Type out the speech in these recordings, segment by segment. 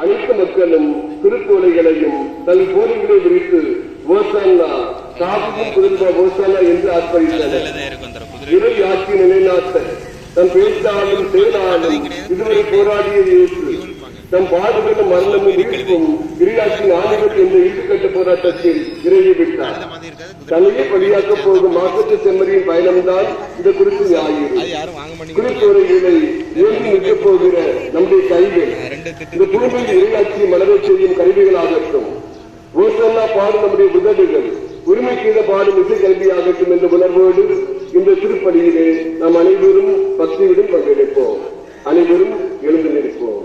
அனைத்து மக்களும் திருக்கோலைகளையும் தன் கோரிகளை விரித்து ஓசானா காவிரி புதல்வ ஓசானா என்று ஆர்ப்பரித்தனர். இறை ஆட்சி நிலைநாட்ட தன் பேச்சாலும் செயலாலும் இதுவரை போராடிய இயேசு தம் பாடுகளும் மரணமும் மீட்பும் இறையாட்சியின் ஆணைகள் என்ற இறுதிக்கட்ட போராட்டத்தில் இறங்கிவிட்டார். தன்னையே பலியாக்கப் போகும் மாசத்து செம்மறியின் பயணம்தான் இந்த குறிப்பு ஞாயிறு. குறிப்போரைகளை ஏந்தி நிற்கப் போகிற நம்முடைய கைகள் இந்த பூமியில் இறையாட்சியை மலரச் செய்யும் கருவிகளாகட்டும். ஓசன்னா பாடும் நம்முடைய உதடுகள் உரிமைக்கீழ பாடும் இசை கல்வியாகட்டும் என்ற உணர்வோடு இந்த திருப்பலியிலே நாம் அனைவரும் பக்தியுடன் பங்கெடுப்போம். அனைவரும் எழுந்து நிற்போம்.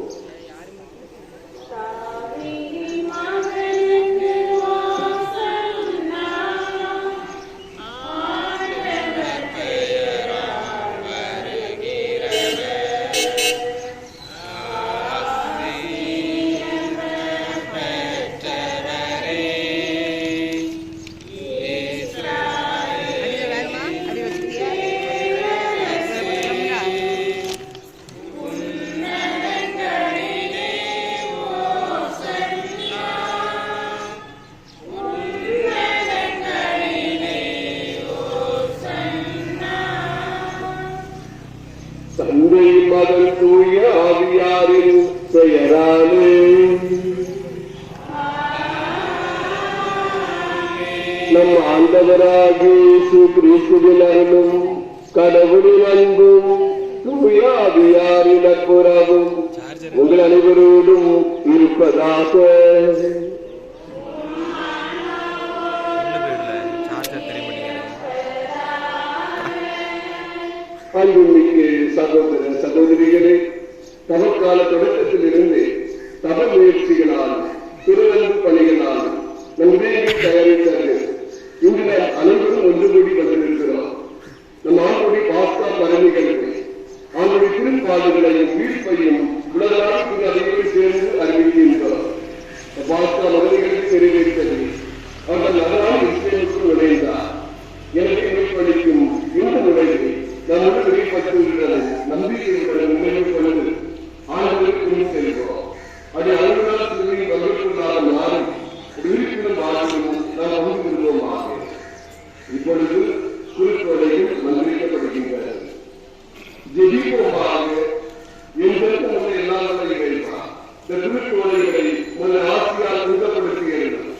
தந்தை மகன் தூய ஆவியாரின் பெயராலே நம் ஆண்டவராகிய இயேசு கிறிஸ்துவின் அருளும் கடவுளின் அன்பும் தூய ஆவியாரின் நட்புறவும் உங்கள் அனைவரோடும் இருப்பதாக. அன்புமிக்க சகோதர சகோதரிகளே, தவக்கால தொடக்கத்தில் இருந்து தவ முயற்சிகளால் திருவன்பு பணிகளால் நம் உதவியை தயாரித்தார்கள். இன்று நாம் அனைவரும் ஒன்று கூடி வந்திருக்கிறோம். நம் ஆண்டுடைய பாஸ்கா பரணிகளுக்கு ஆண்டுடைய திருப்பாடுகளையும் மீட்பையும் உலகளால் அதையோடு சேர்ந்து அறிவிக்கின்றோம். பாஸ்கா மரணிகளுக்கு நிறைவேற்றது அவர்கள் அதனால் இஸ்ரேலுக்கு நுழைந்தார். எனவே மீட்பளிக்கும் இந்த நுழைவை நம்முடன் வெளிப்பட்டுள்ளது நம்பிக்கையுடன் உண்மையை கொண்டு ஆண்டுகளுக்கு முன் செல்கிறோம். அது அனைவரால் திருவிழி பங்கேற்றுள்ளாத நாளும் விழிப்புணர்வு வாழ்க்கையும் நாம் பங்குகிறோமாக. இப்பொழுது குறிக்கோளையும் மந்திரிக்கப்படுகின்றன. ஜெபிப்போமாக எங்களுக்கு நம்ம எல்லாமே இறைவா இந்த குறிக்கோளைகளை முன்ன ஆட்சியால் உறுதிப்படுத்துகிறது.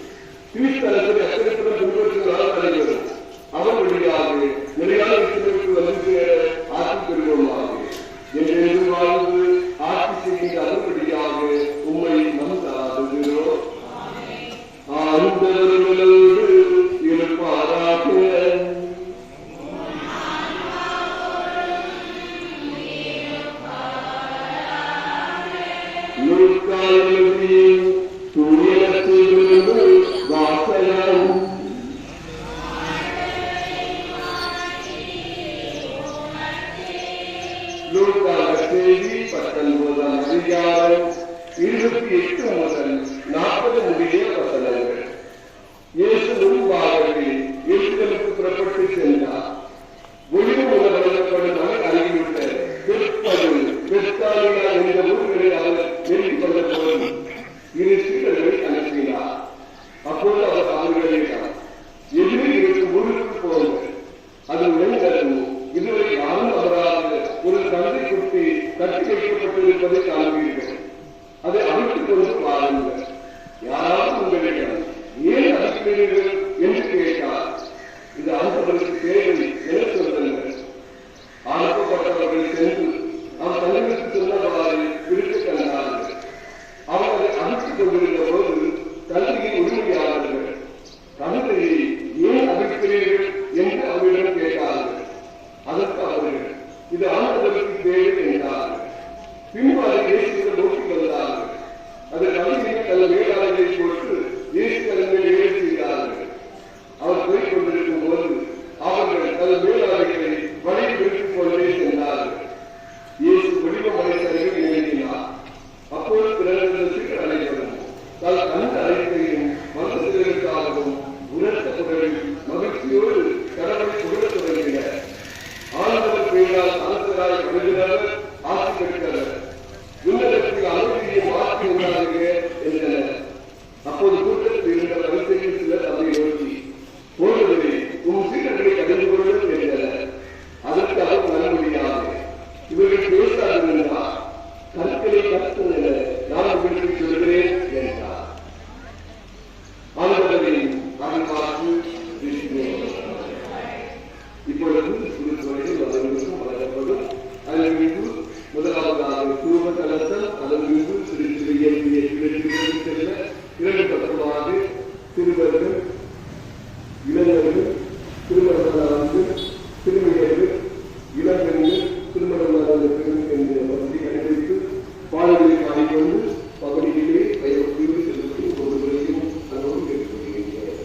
கிறிஸ்தலத்தில் அச்சரிப்புடன் பின்பற்றுவதால் நடைபெறும். அவர் வழியாக நிலையான விஷயங்களுக்கு வந்து ஆட்சி பெறுவோமாக என்று வாழ்ந்து ஆட்சி செய்கின்ற அவர் வழியாக உண்மை மந்தாடுகிறோம். ஆண்டவர்களோடு இருப்பாராக. துணியத்திலிருந்து வாசகம். செய்தி 19ஆம் அதிகாரம் 28 முதல் 40 முடிய வசனங்கள். இயேசு முன்பாகவே எருசலேமுக்கு புறப்பட்டு சென்றார். ஒளிவு முக வழங்கப்படும் அவர் அருகிலுள்ள பெத்தானியா என்ற ஊர்களை அவர் நெருங்கிக் கொண்ட போது இரு சீடர்களை அனுப்பினார். அப்போது அவர் அவர்களிடம் எதிரில் இருக்கும் ஊருக்கு போங்கள், அது உடன்கரும் இதுவரை யாரும் அவராக ஒரு தந்தை குட்டி கட்டி வைக்கப்பட்டிருப்பதை காண்பீர்கள். அதை அழைத்துக் கொண்டு பாருங்கள். யாராவது உங்களிடம் ஏன் அழைக்கிறீர்கள் என்று கேட்டார். இது ஆண்டவருக்கு தேவை என சொல்லுங்கள். அனுப்பப்பட்டவர்கள் சென்று அவர் தங்களுக்கு சொன்னவாறு இருக்க கண்டார்கள். அவர் அதை அழைத்துக் கொண்டிருந்த போது தந்தையின் உரிமையாளர்கள் தந்தையை ஏன் அழைக்கிறீர்கள் என்று அவரிடம் கேட்டார்கள். அதற்கு அவர்கள் இது ஆண்டவருக்கு தேவை என்றார்கள். பின்பு அதை இயேசுவிடம் நோக்கி வந்தார்கள். அதை கவிதையை தன் வேளாளர்களை போட்டு இயேசு தலைமையில் ஏறி செய்தார்கள். அவர் போய்கொண்டிருக்கும் போது அவர்கள் என்றனர். அப்போது கூட்டத்தில் இருந்த பரிசெய்யும் சிலர் அதை நோக்கி, போன்றவரே, உன் சீடர்களை அறிந்து கொள்ளும் என்றனர். அதற்கு அவர் வர முடியாது, இவர்கள் பேசாதிருந்தால் கற்களை கற்கும் என நான் உங்களுக்கு சொல்கிறேன் என்றார். ஆண்டவரின் அருள்வாக்கு இப்பொழுது சுற்றுச்சூழலில் அவர்களுக்கும் வழங்கப்படும். அதன் மீது முதலாவதாக தூவ கலசம், அதன் மீது சிறு சிறு செல்ல 2 பக்கமாக சிறுவர்கள், இளைஞர்கள், திருமணமானவர்கள், திருமையர்கள், இளம்பெண்கள், திருமணமானவர்கள் என்ற பகுதி கண்டுபிடித்து பாடல்களை பாடிக்கொண்டு பகுதியிலே தீர்வு செலுத்தி ஒவ்வொருவரையும் அனுபவம் கேட்டுக்கொள்கின்றனர்.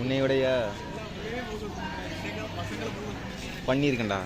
உன்னையுடைய பண்ணியிருக்கேன்டா.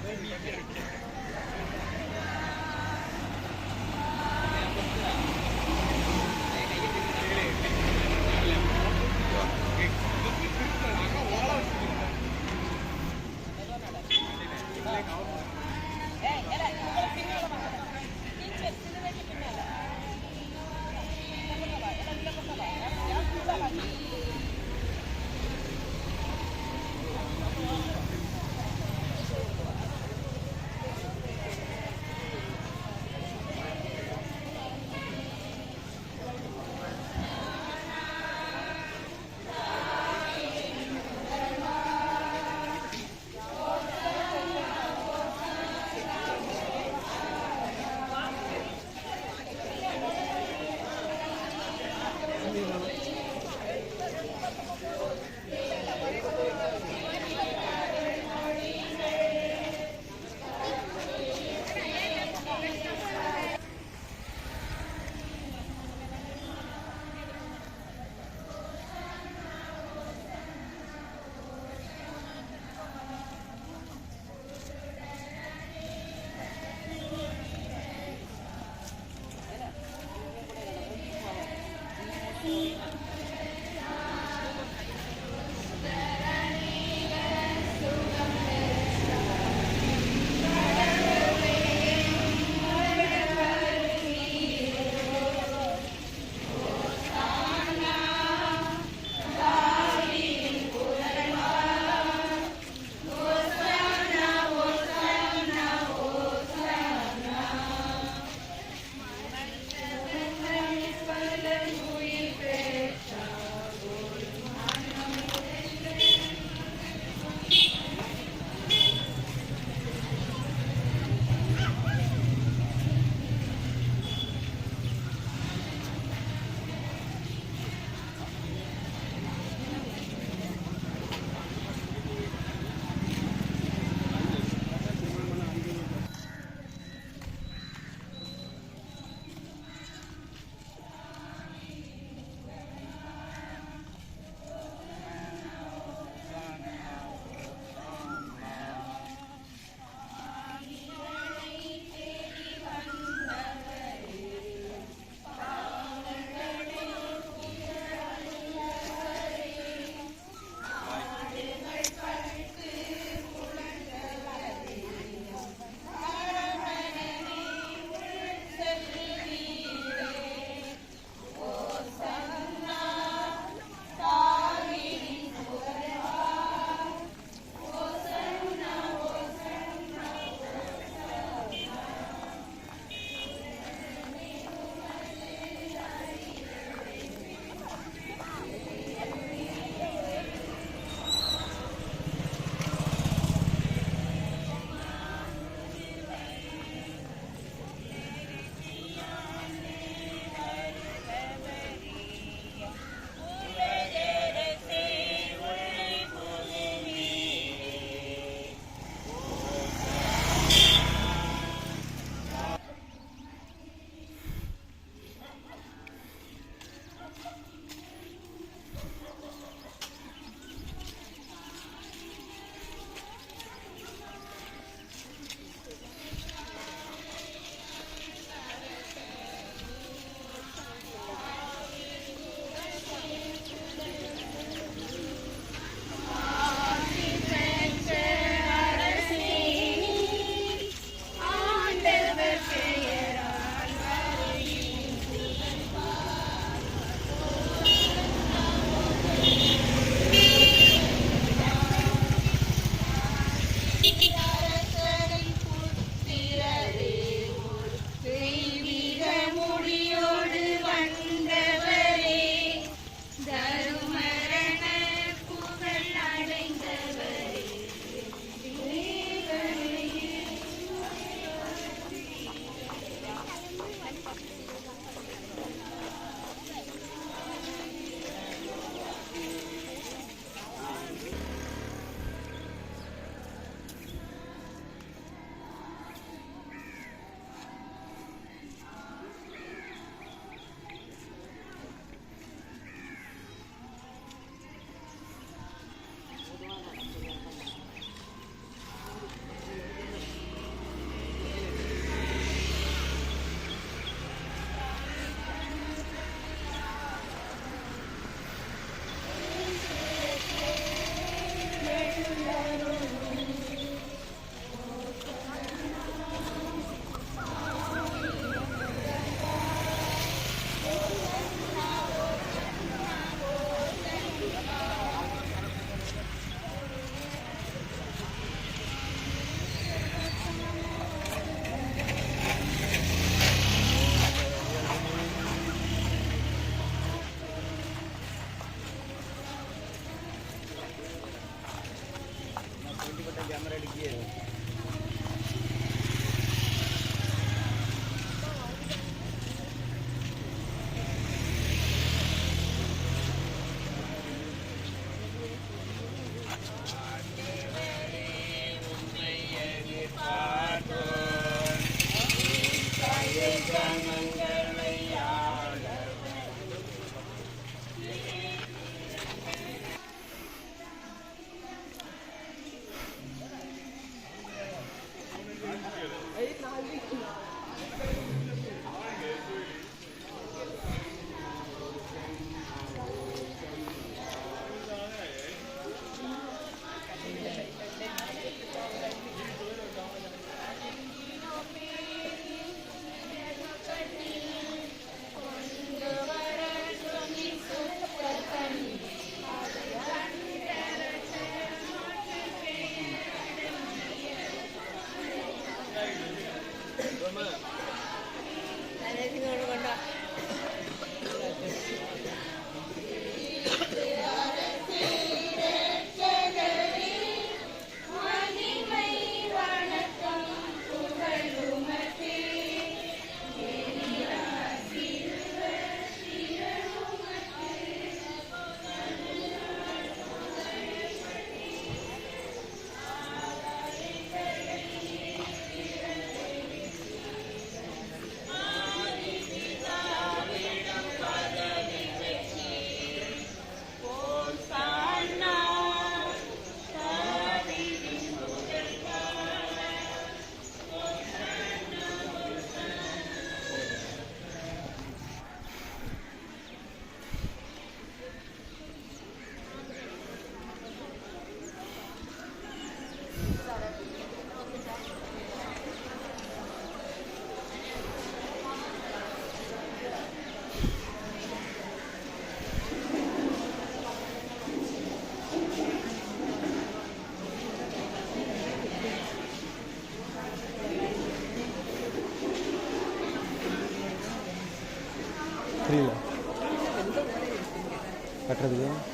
புரியல கட்டுறதுக்கு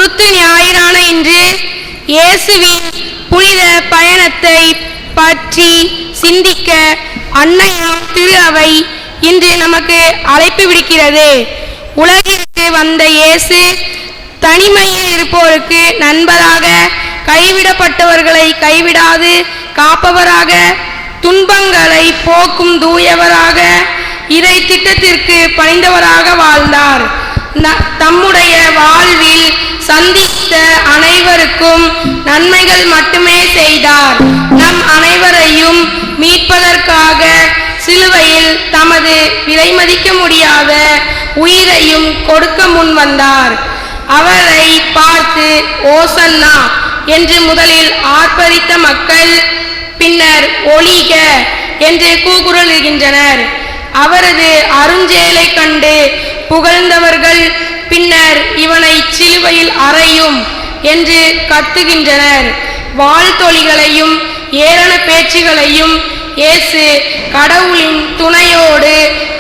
குருத்து ஞாயிறான இன்று இயேசுவின் புனித பயணத்தை பற்றி சிந்திக்க அன்னையாம் திரு அவை இன்று நமக்கு அழைப்பு விடுக்கிறது. உலகிற்கு வந்த இயேசு தனிமையில் இருப்போருக்கு நண்பராக, கைவிடப்பட்டவர்களை கைவிடாது காப்பவராக, துன்பங்களை போக்கும் தூயவராக, இறை திட்டத்திற்கு பணிந்தவராக வாழ்ந்தார். தம்முடைய வாழ்வில் சந்தித்த அனைவருக்கும் நன்மைகள் மட்டுமே செய்தார். நம் அனைவரையும் மீட்பதற்காக சிலுவையில் தமது விலைமதிக்க முடியாத உயிரையும் கொடுக்க முன் வந்தார். அவரை பார்த்து ஓசன்னா என்று முதலில் ஆர்ப்பரித்த மக்கள் பின்னர் ஒளிக என்று கூக்குரலிடுகின்றனர். அவரது அருஞ்செயலை கண்டு புகழ்ந்தவர்கள் பின்னர் இவனை சிலுவையில் அறையும் என்று கத்துகின்றனர். வாழ்த்தொழிகளையும் ஏளன பேச்சுகளையும் இயேசு கடவுளின் துணையோடு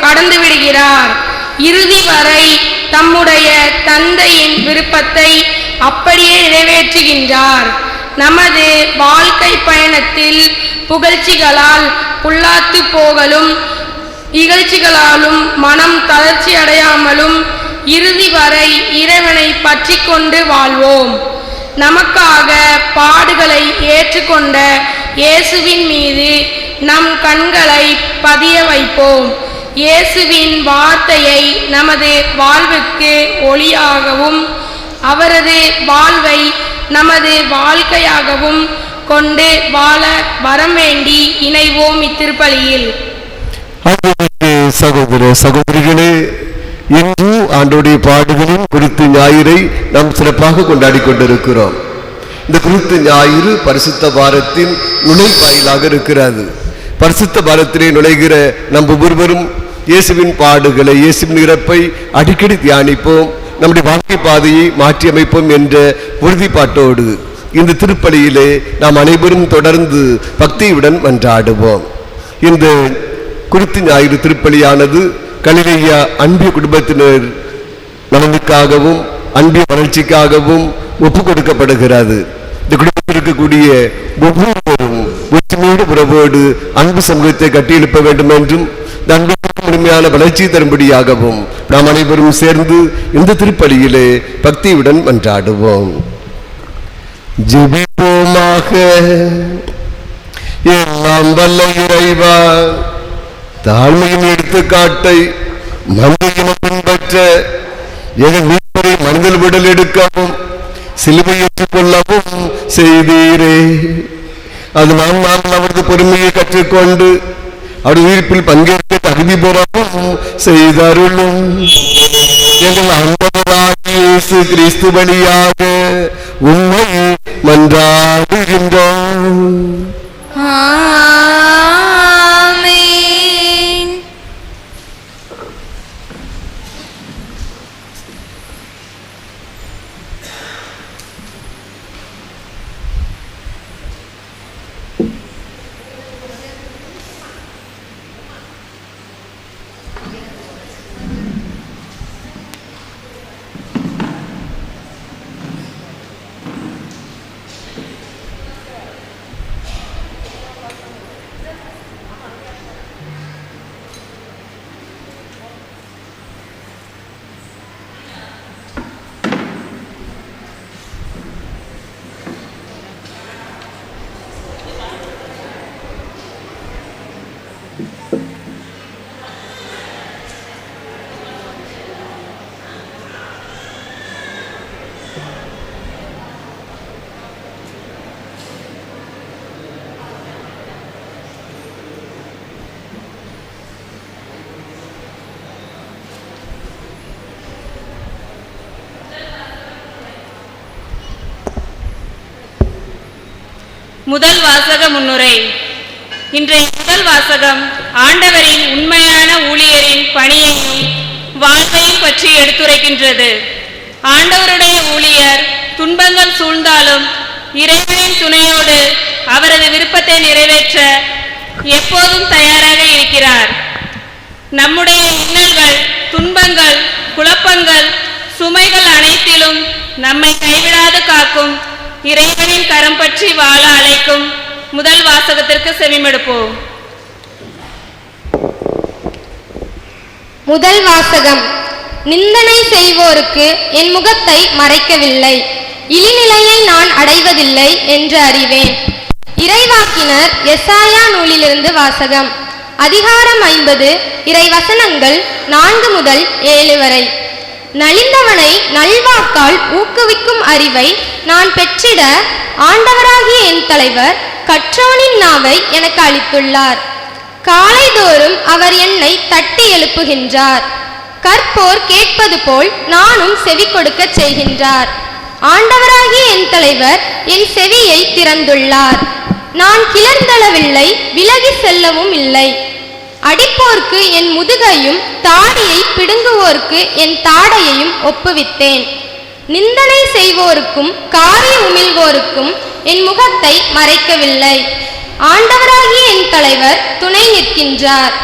கடந்து விடுகிறார். இறுதி வரை தம்முடைய தந்தையின் விருப்பத்தை அப்படியே நிறைவேற்றுகின்றார். நமது வாழ்க்கை பயணத்தில் புகழ்ச்சிகளால் புல்லாத்து போகலும் இகழ்ச்சிகளாலும் மனம் தளர்ச்சி அடையாமலும் இறுதி வரை இறைவனை பற்றி கொண்டு வாழ்வோம். நமக்காக பாடுகளை ஏற்றுக்கொண்ட இயேசுவின் மீது நம் கண்களை பதிய வைப்போம். இயேசுவின் வார்த்தையை நமது வாழ்வுக்கு ஒளியாகவும் அவரது வாழ்வை நமது வாழ்க்கையாகவும் கொண்டு வாழ வரம் வேண்டி இணைவோம் இத்திருப்பலியில். சகோதர சகோதரிகளே, இன்று ஆண்டோடைய பாடுகளின் குருத்து ஞாயிறை நாம் சிறப்பாக கொண்டாடி கொண்டிருக்கிறோம். இந்த குருத்து ஞாயிறு பரிசுத்த வாரத்தின் நுழைவாயிலாக இருக்கிறது. பரிசுத்த வாரத்திலே நுழைகிற நம் ஒவ்வொருவரும் இயேசுவின் பாடுகளை, இயேசுவின் இறப்பை அடிக்கடி தியானிப்போம். நம்முடைய வாழ்க்கை பாதையை மாற்றி அமைப்போம் என்ற உறுதிப்பாட்டோடு இந்த திருப்பலியிலே நாம் அனைவரும் தொடர்ந்து பக்தியுடன் மன்றாடுவோம். இந்த குருத்து ஞாயிறு திருப்பலியானது கலிலேயா அன்பிய குடும்பத்தினர் நலனுக்காகவும் அன்பிய வளர்ச்சிக்காகவும் ஒப்புக் கொடுக்கப்படுகிறது. இந்த குடும்பத்தில் இருக்கக்கூடிய ஒவ்வொருவரும் ஒற்றுமையோடு உறவோடு அன்பு சமூகத்தை கட்டியெழுப்ப வேண்டும் என்றும் அன்புக்கு முழுமையான வளர்ச்சி தரும்படியாகவும் நாம் அனைவரும் சேர்ந்து இந்த திருப்பலியிலே பக்தியுடன் மன்றாடுவோம். ஜெபிப்போமாக. எல்லாம் வல்ல இறைவா, தாழ்மையின் எடுத்துக்காட்டை மந்தையின பின்பற்ற எங்கள் மீட்பரை மனதில் விடல் எடுக்கவும் சிலுவை ஏற்றுக்கொள்ளவும் செய்தீரே. அதனால் நாங்கள் அவரது பொறுமையை கற்றுக்கொண்டு அவரது உயிர்ப்பில் பங்கேற்க தகுதி பெறவும் செய்தருளும். எங்கள் ஆண்டவராகிய இயேசு கிறிஸ்து வழியாக உம்மை மன்றாடுகின்றோம். முதல் வாசக முன்னுரை. இன்றைய முதல் வாசகம் ஆண்டவரின் உண்மையான ஊழியரின் பணியையும் வாழ்வையும் பற்றி எடுத்துரைக்கின்றது. ஆண்டவருடைய ஊழியர் துன்பங்கள் சூழ்ந்தாலும் இறைவனின் துணையோடு அவரது விருப்பத்தை நிறைவேற்ற எப்போதும் தயாராக இருக்கிறார். நம்முடைய இன்னல்கள், துன்பங்கள், குழப்பங்கள், சுமைகள் அனைத்திலும் நம்மை கைவிடாது காக்கும் இறைவனின் கரம் பற்றி வாழ அழைக்கும் முதல் வாசகத்திற்கு செவிமடுப்போம். முதல் வாசகம். நிந்தனை செய்வோருக்கு என் முகத்தை மறைக்கவில்லை, இழிநிலையை நான் அடைவதில்லை என்று அறிவேன். இறைவாக்கினர் எசாயா நூலிலிருந்து வாசகம். அதிகாரம் 50, இறைவசனங்கள் 4 முதல் 7 வரை. நலிந்தவனை நல்வாக்கால் ஊக்குவிக்கும் அறிவை நான் பெற்றிட ஆண்டவராகிய என் தலைவர் கற்றோனின் நாவை எனக்கு அளித்துள்ளார். காலைதோறும் அவர் என்னை தட்டி எழுப்புகின்றார். கற்போர் கேட்பது போல் நானும் செவி கொடுக்க செய்கின்றார். ஆண்டவராகிய என் தலைவர் என் செவியை திறந்துள்ளார். நான் கிளர்ந்தளவில்லை, விலகி செல்லவும் இல்லை. அடிப்போர்க்கு என் முதுகையும் தாடியை பிடுங்குவோர்க்கு என் தாடையையும் ஒப்புவித்தேன். நிந்தனை செய்வோருக்கும் காரி உமிழ்வோருக்கும் என் முகத்தை மறைக்கவில்லை. ஆண்டவராகிய என் தலைவர் துணை நிற்கின்றார்.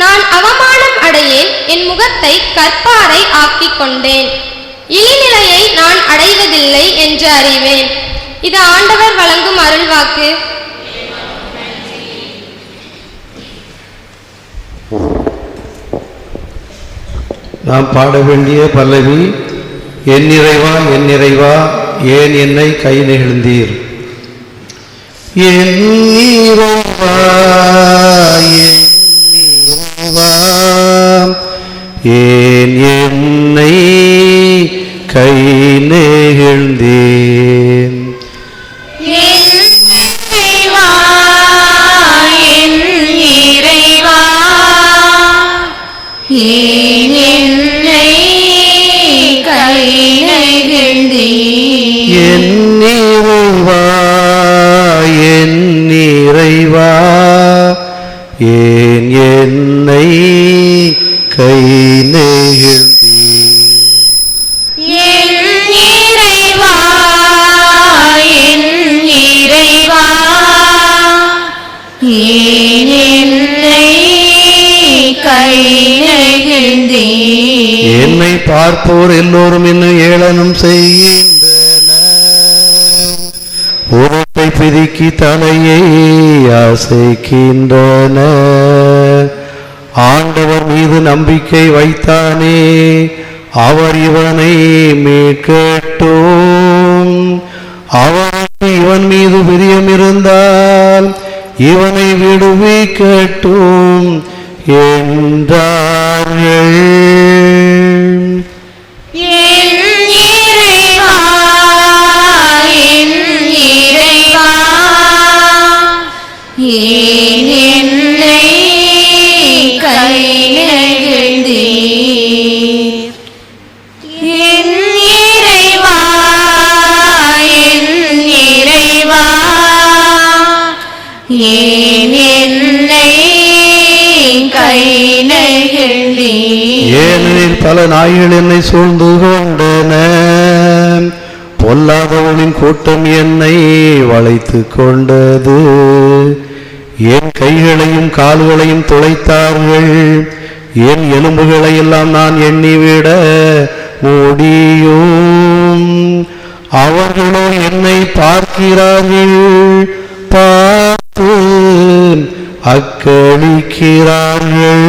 நான் அவமானம் அடையேன், என் முகத்தை கற்பாரை ஆக்கிக் கொண்டேன். இழிநிலையை நான் அடைவதில்லை என்று அறிவேன். இது ஆண்டவர் வழங்கும் அருள்வாக்கு. நாம் பாட வேண்டிய பல்லவி, என் நிறைவா என் நிறைவா ஏன் என்னை கை நெகிழ்ந்தீர். என் நிறைவா என் நிறைவா ஏன் என்னை கை நெகிழ்ந்தீர். ஏன் என்னை கை நெகிழ்ந்தீர். என் இறைவா என் இறைவா ஏன் என்னை கை நெகிழ்ந்தீர். என்னை பார்ப்போர் எல்லோரும் இன்னும் ஏளனம் செய்கின்றனர். உரைப்பை பிதுக்கி தலையை அசைக்கின்றனர். ஆண்டவர் மீது நம்பிக்கை வைத்தானே, அவர் இவனை மீட்கட்டும். அவருக்கு இவன் மீது பிரியம் இருந்தால் இவனை விடுவிக்கட்டும் என்றார்கள். ஏன் என்னை கை நெகிழ்ந்தீர். என் இறைவா என் இறைவா ஏன் என்னை கை நெகிழ்ந்தீர். ஏனெனில் பல நாய்கள் என்னை சூழ்ந்து கொண்டன, பொல்லாதவனின் கூட்டம் என்னை வளைத்து கொண்டது. என் கைகளையும் கால்களையும் துளைத்தார்கள், என் எலும்புகளை எல்லாம் நான் எண்ணிவிட முடியும். அவர்களோ என்னை பார்க்கிறார்கள், பார்த்து அக்களிக்கிறார்கள்.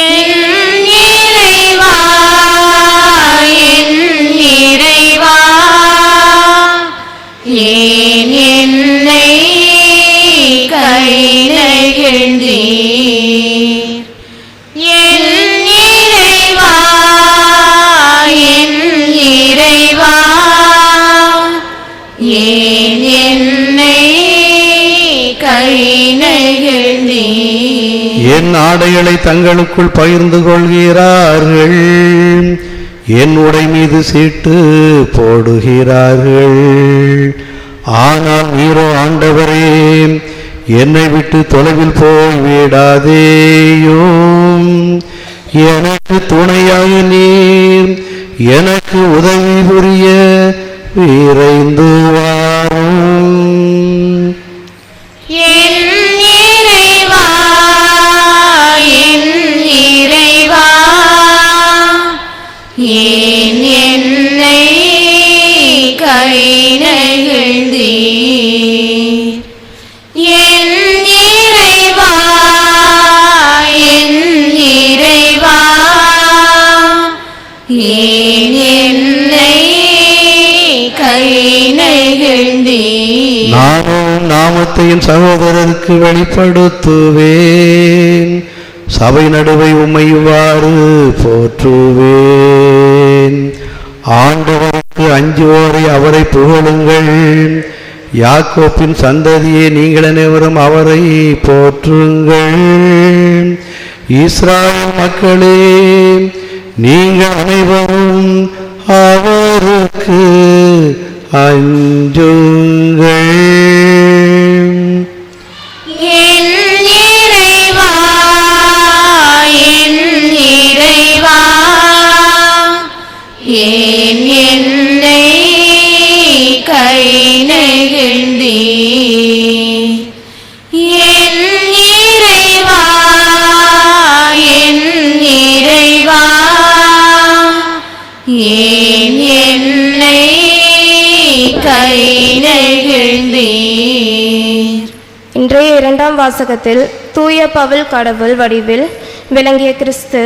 ஏன் என்னை கை நெகிழ்ந்தீர். என் இறைவா என் இறைவா ஏன் என்னை கை நெகிழ்ந்தீர். என் ஆடைகளை தங்களுக்குள் பகிர்ந்து கொள்கிறார்கள், என் உடை மீது சீட்டு போடுகிறார்கள். ஆனால் நீரோ ஆண்டவரே, என்னை விட்டு தொலைவில் போய் விடாதேயும். எனக்கு துணையாக நீர் எனக்கு உதவி புரிய விரைந்து வாரும். என் இறைவா என் இறைவா ஏன் கை நெகிழ்ந்தீர். என் இறைவா, என் இறைவா, ஏன் என்னை கை நெகிழ்ந்தீர். நானும் நாமத்தை என் சகோதரருக்கு வெளிப்படுத்துவேன். சபை நடுவை உம்மை இவ்வாறு போற்றுவேன். ஆண்டவருக்கு அஞ்சுவோரை அவரை புகழுங்கள். யாக்கோப்பின் சந்ததியே நீங்கள் அனைவரும் அவரை போற்றுங்கள். இஸ்ராயேல் மக்களே, நீங்கள் அனைவரும் அவருக்கு அஞ்சுங்கள். என் இறைவா, என் இறைவா, ஏன் என்னை கை நெகிழ்ந்தீர். என் இறைவா, என் இறைவா, ஏன் என்னை கை நெகிழ்ந்தீர். இன்றைய இரண்டாம் வாசகத்தில் தூய பவுல் கடவுள் வடிவில் விளங்கிய கிறிஸ்து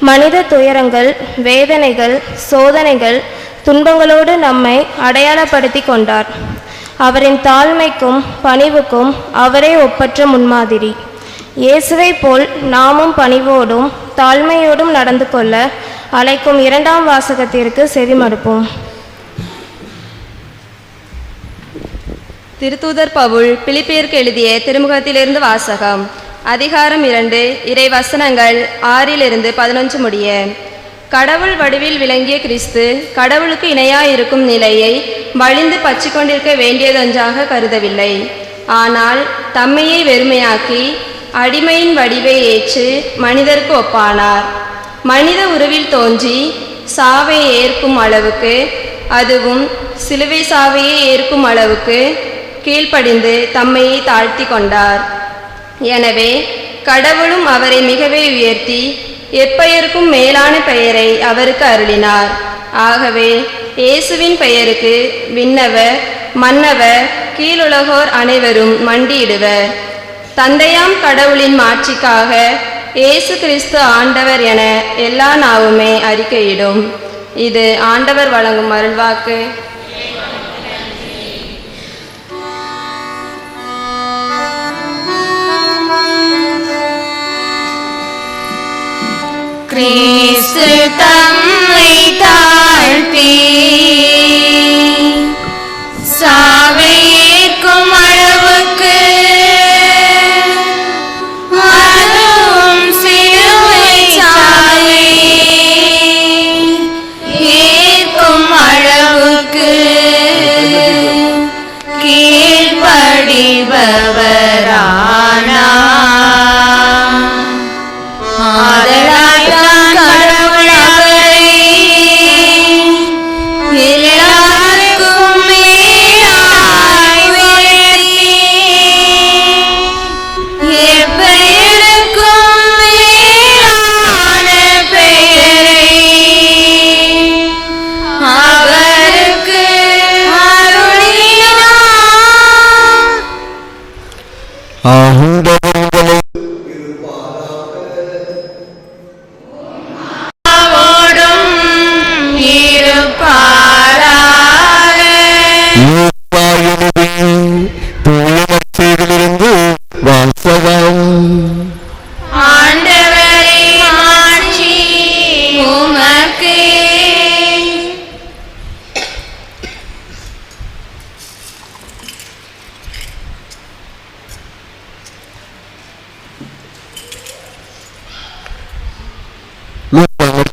மனித துயரங்கள், வேதனைகள், சோதனைகள், துன்பங்களோடு நம்மை அடையாளப்படுத்தி கொண்டார். அவரின் தாழ்மைக்கும் பணிவுக்கும் அவரே ஒப்பற்ற முன்மாதிரி. இயேசுவை போல் நாமும் பணிவோடும் தாழ்மையோடும் நடந்து கொள்ள அழைக்கும் இரண்டாம் வாசகத்திற்கு செவிமடுப்போம். திருத்தூதர் பவுல் பிலிப்பியருக்கு எழுதிய திருமுகத்திலிருந்து வாசகம். அதிகாரம் 2, இறை வசனங்கள் 6-11 முடிய. கடவுள் வடிவில் விளங்கிய கிறிஸ்து கடவுளுக்கு இணையாயிருக்கும் நிலையை வலிந்து பற்றி கொண்டிருக்க வேண்டியதொன்றாக கருதவில்லை. ஆனால் தம்மையை வெறுமையாக்கி அடிமையின் வடிவை ஏற்று மனிதருக்கு ஒப்பானார். மனித உருவில் தோன்றி சாவை ஏற்கும் அளவுக்கு, அதுவும் சிலுவை சாவையை ஏற்கும் அளவுக்கு கீழ்ப்படிந்து தம்மையை தாழ்த்தி கொண்டார். எனவே கடவுளும் அவரை மிகவே உயர்த்தி எப்பெயருக்கும் மேலான பெயரை அவருக்கு அருளினார். ஆகவே இயேசுவின் பெயருக்கு விண்ணவர், மன்னவர், கீழுலகோர் அனைவரும் மண்டியிடுவர். தந்தையாம் கடவுளின் மாட்சிக்காக இயேசு கிறிஸ்து ஆண்டவர் என எல்லா நாவுமே அறிக்கையிடும். இது ஆண்டவர் வழங்கும் அருள்வாக்கு. கிறிஸ்து தம்மை தாழ்த்தி சாவை ஏற்கும் அளவுக்கு, அதுவும் சிலுவை சாவை ஏற்கும் அளவுக்கு கீழ்ப்படிபவரானார்.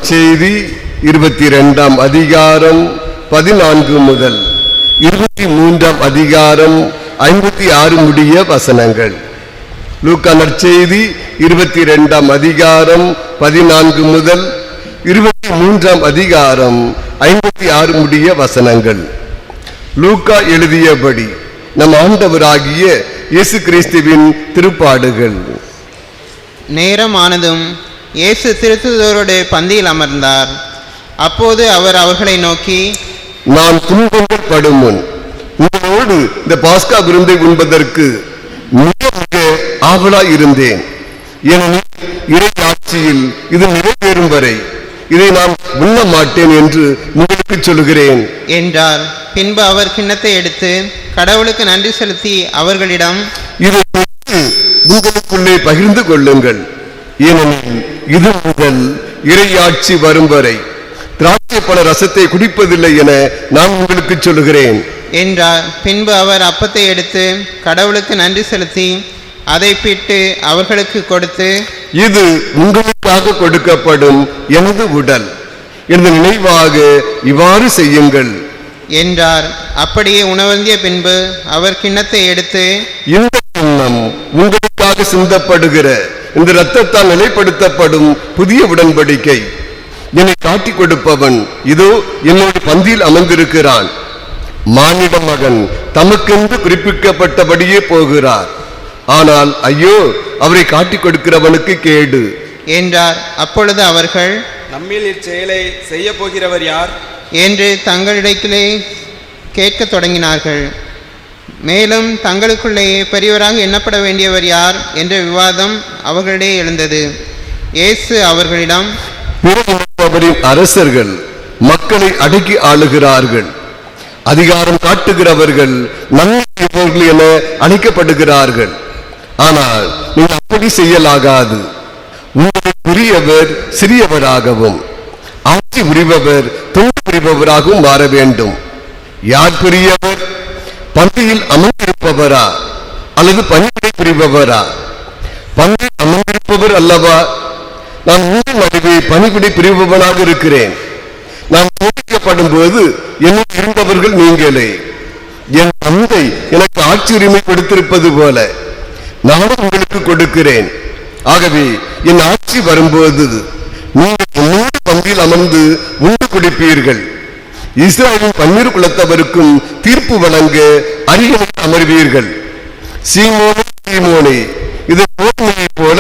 செய்தி 22ஆம் அதிகாரம் 14 முதல் 23ஆம் அதிகாரம் 56 முடிய வசனங்கள். லூக்கா நற்செய்தி 22ஆம் அதிகாரம் 14 முதல் 23ஆம் அதிகாரம் 56 முடிய வசனங்கள். லூக்கா எழுதியபடி நம் ஆண்டவராகிய இயேசு கிறிஸ்துவின் திருப்பாடுகள். நேரமானதும் இயேசு திருத்துதரோடு பந்தியில் அமர்ந்தார். அப்போது அவர் அவர்களை நோக்கி, நான் துன்பங்கள் படும் முன் உங்களோடு இந்த பாஸ்கா விருந்தை உண்பதற்கு மிக மிக ஆவலாய் இருந்தேன். ஏனெனில் இறை ஆட்சியில் இது நிறைவேறும் வரை இதை நான் உண்ண மாட்டேன் என்று உங்களுக்கு சொல்கிறேன் என்றார். பின்பு அவர் கிண்ணத்தை எடுத்து கடவுளுக்கு நன்றி செலுத்தி அவர்களிடம், இதை உங்களுக்குள்ளே பகிர்ந்து கொள்ளுங்கள். ஏனெனில் இது முதல் இறையாட்சி வரும் வரை திராட்சை பழ ரசத்தை குடிப்பதில்லை என நான் உங்களுக்கு சொல்லுகிறேன் என்றார். பின்பு அவர் அப்பத்தை எடுத்து கடவுளுக்கு நன்றி செலுத்தி அதை பிட்டு அவர்களுக்கு கொடுத்து, இது உங்களுக்காக கொடுக்கப்படும் எனது உடல், எனது நினைவாக இவ்வாறு செய்யுங்கள் என்றார். அப்படியே உணவருந்திய பின்பு அவர் கிண்ணத்தை எடுத்து, இந்த கிண்ணம் உங்களுக்காக சிந்தப்படுகிற இந்த இரத்தத்தால் நிலைப்படுத்தப்படும் புதிய உடன்படிக்கை. என்னை காட்டிக் கொடுப்பவன் இதோ என்னோடு பந்தியில் அமர்ந்திருக்கிறான். மானிட மகன் தமக்கென்று குறிப்பிக்கப்பட்டபடியே போகிறார். ஆனால் ஐயோ, அவரை காட்டிக் கொடுக்கிறவனுக்கு கேடு என்றார். அப்பொழுது அவர்கள், நம்மில் இச்செயலை செய்ய போகிறவர் யார் என்று தங்களிடையிலே கேட்கத் தொடங்கினார்கள். மேலும் தங்களுக்குள்ளேயே பெரியவராக எண்ணப்பட வேண்டியவர் யார் என்ற விவாதம் அவர்களிடையே எழுந்தது. இயேசு அவர்களிடம், பிறரின் அரசர்கள் மக்களை அடக்கி ஆளுகிறார்கள். அதிகாரம் காட்டுகிறவர்கள் நன்மைகள் என அழைக்கப்படுகிறார்கள். ஆனால் நீங்கள் அப்படி செய்யலாகாது. உங்களுக்கு உரியவர் சிறியவராகவும் ஆட்சி புரிபவர் தொண்டு புரிபவராகவும் மாற வேண்டும். யார் பெரியவர்? பந்தியில் அமர்ந்திருப்பவரா அல்லது பணிவிடை புரிபவரா? பந்தியில் அமர்ந்திருப்பவர் அல்லவா? நான் உங்கள் நடுவே பணிவிடை புரிபவனாக இருக்கிறேன். நான் சோதிக்கப்படும் போது என்னுள் இருந்தவர்கள் நீங்களே. என் தந்தை எனக்கு ஆட்சி உரிமை கொடுத்திருப்பது போல நானும் உங்களுக்கு கொடுக்கிறேன். ஆகவே என் ஆட்சி வரும்போது நீங்கள் என்னோடு பந்தியில் அமர்ந்து உண்டு குடிப்பீர்கள். இஸ்ராயலின் 12 குலத்தவருக்கும் தீர்ப்பு வழங்க அரியணையில் அமர்வீர்கள். சீமோனே, இது போர்மையை போல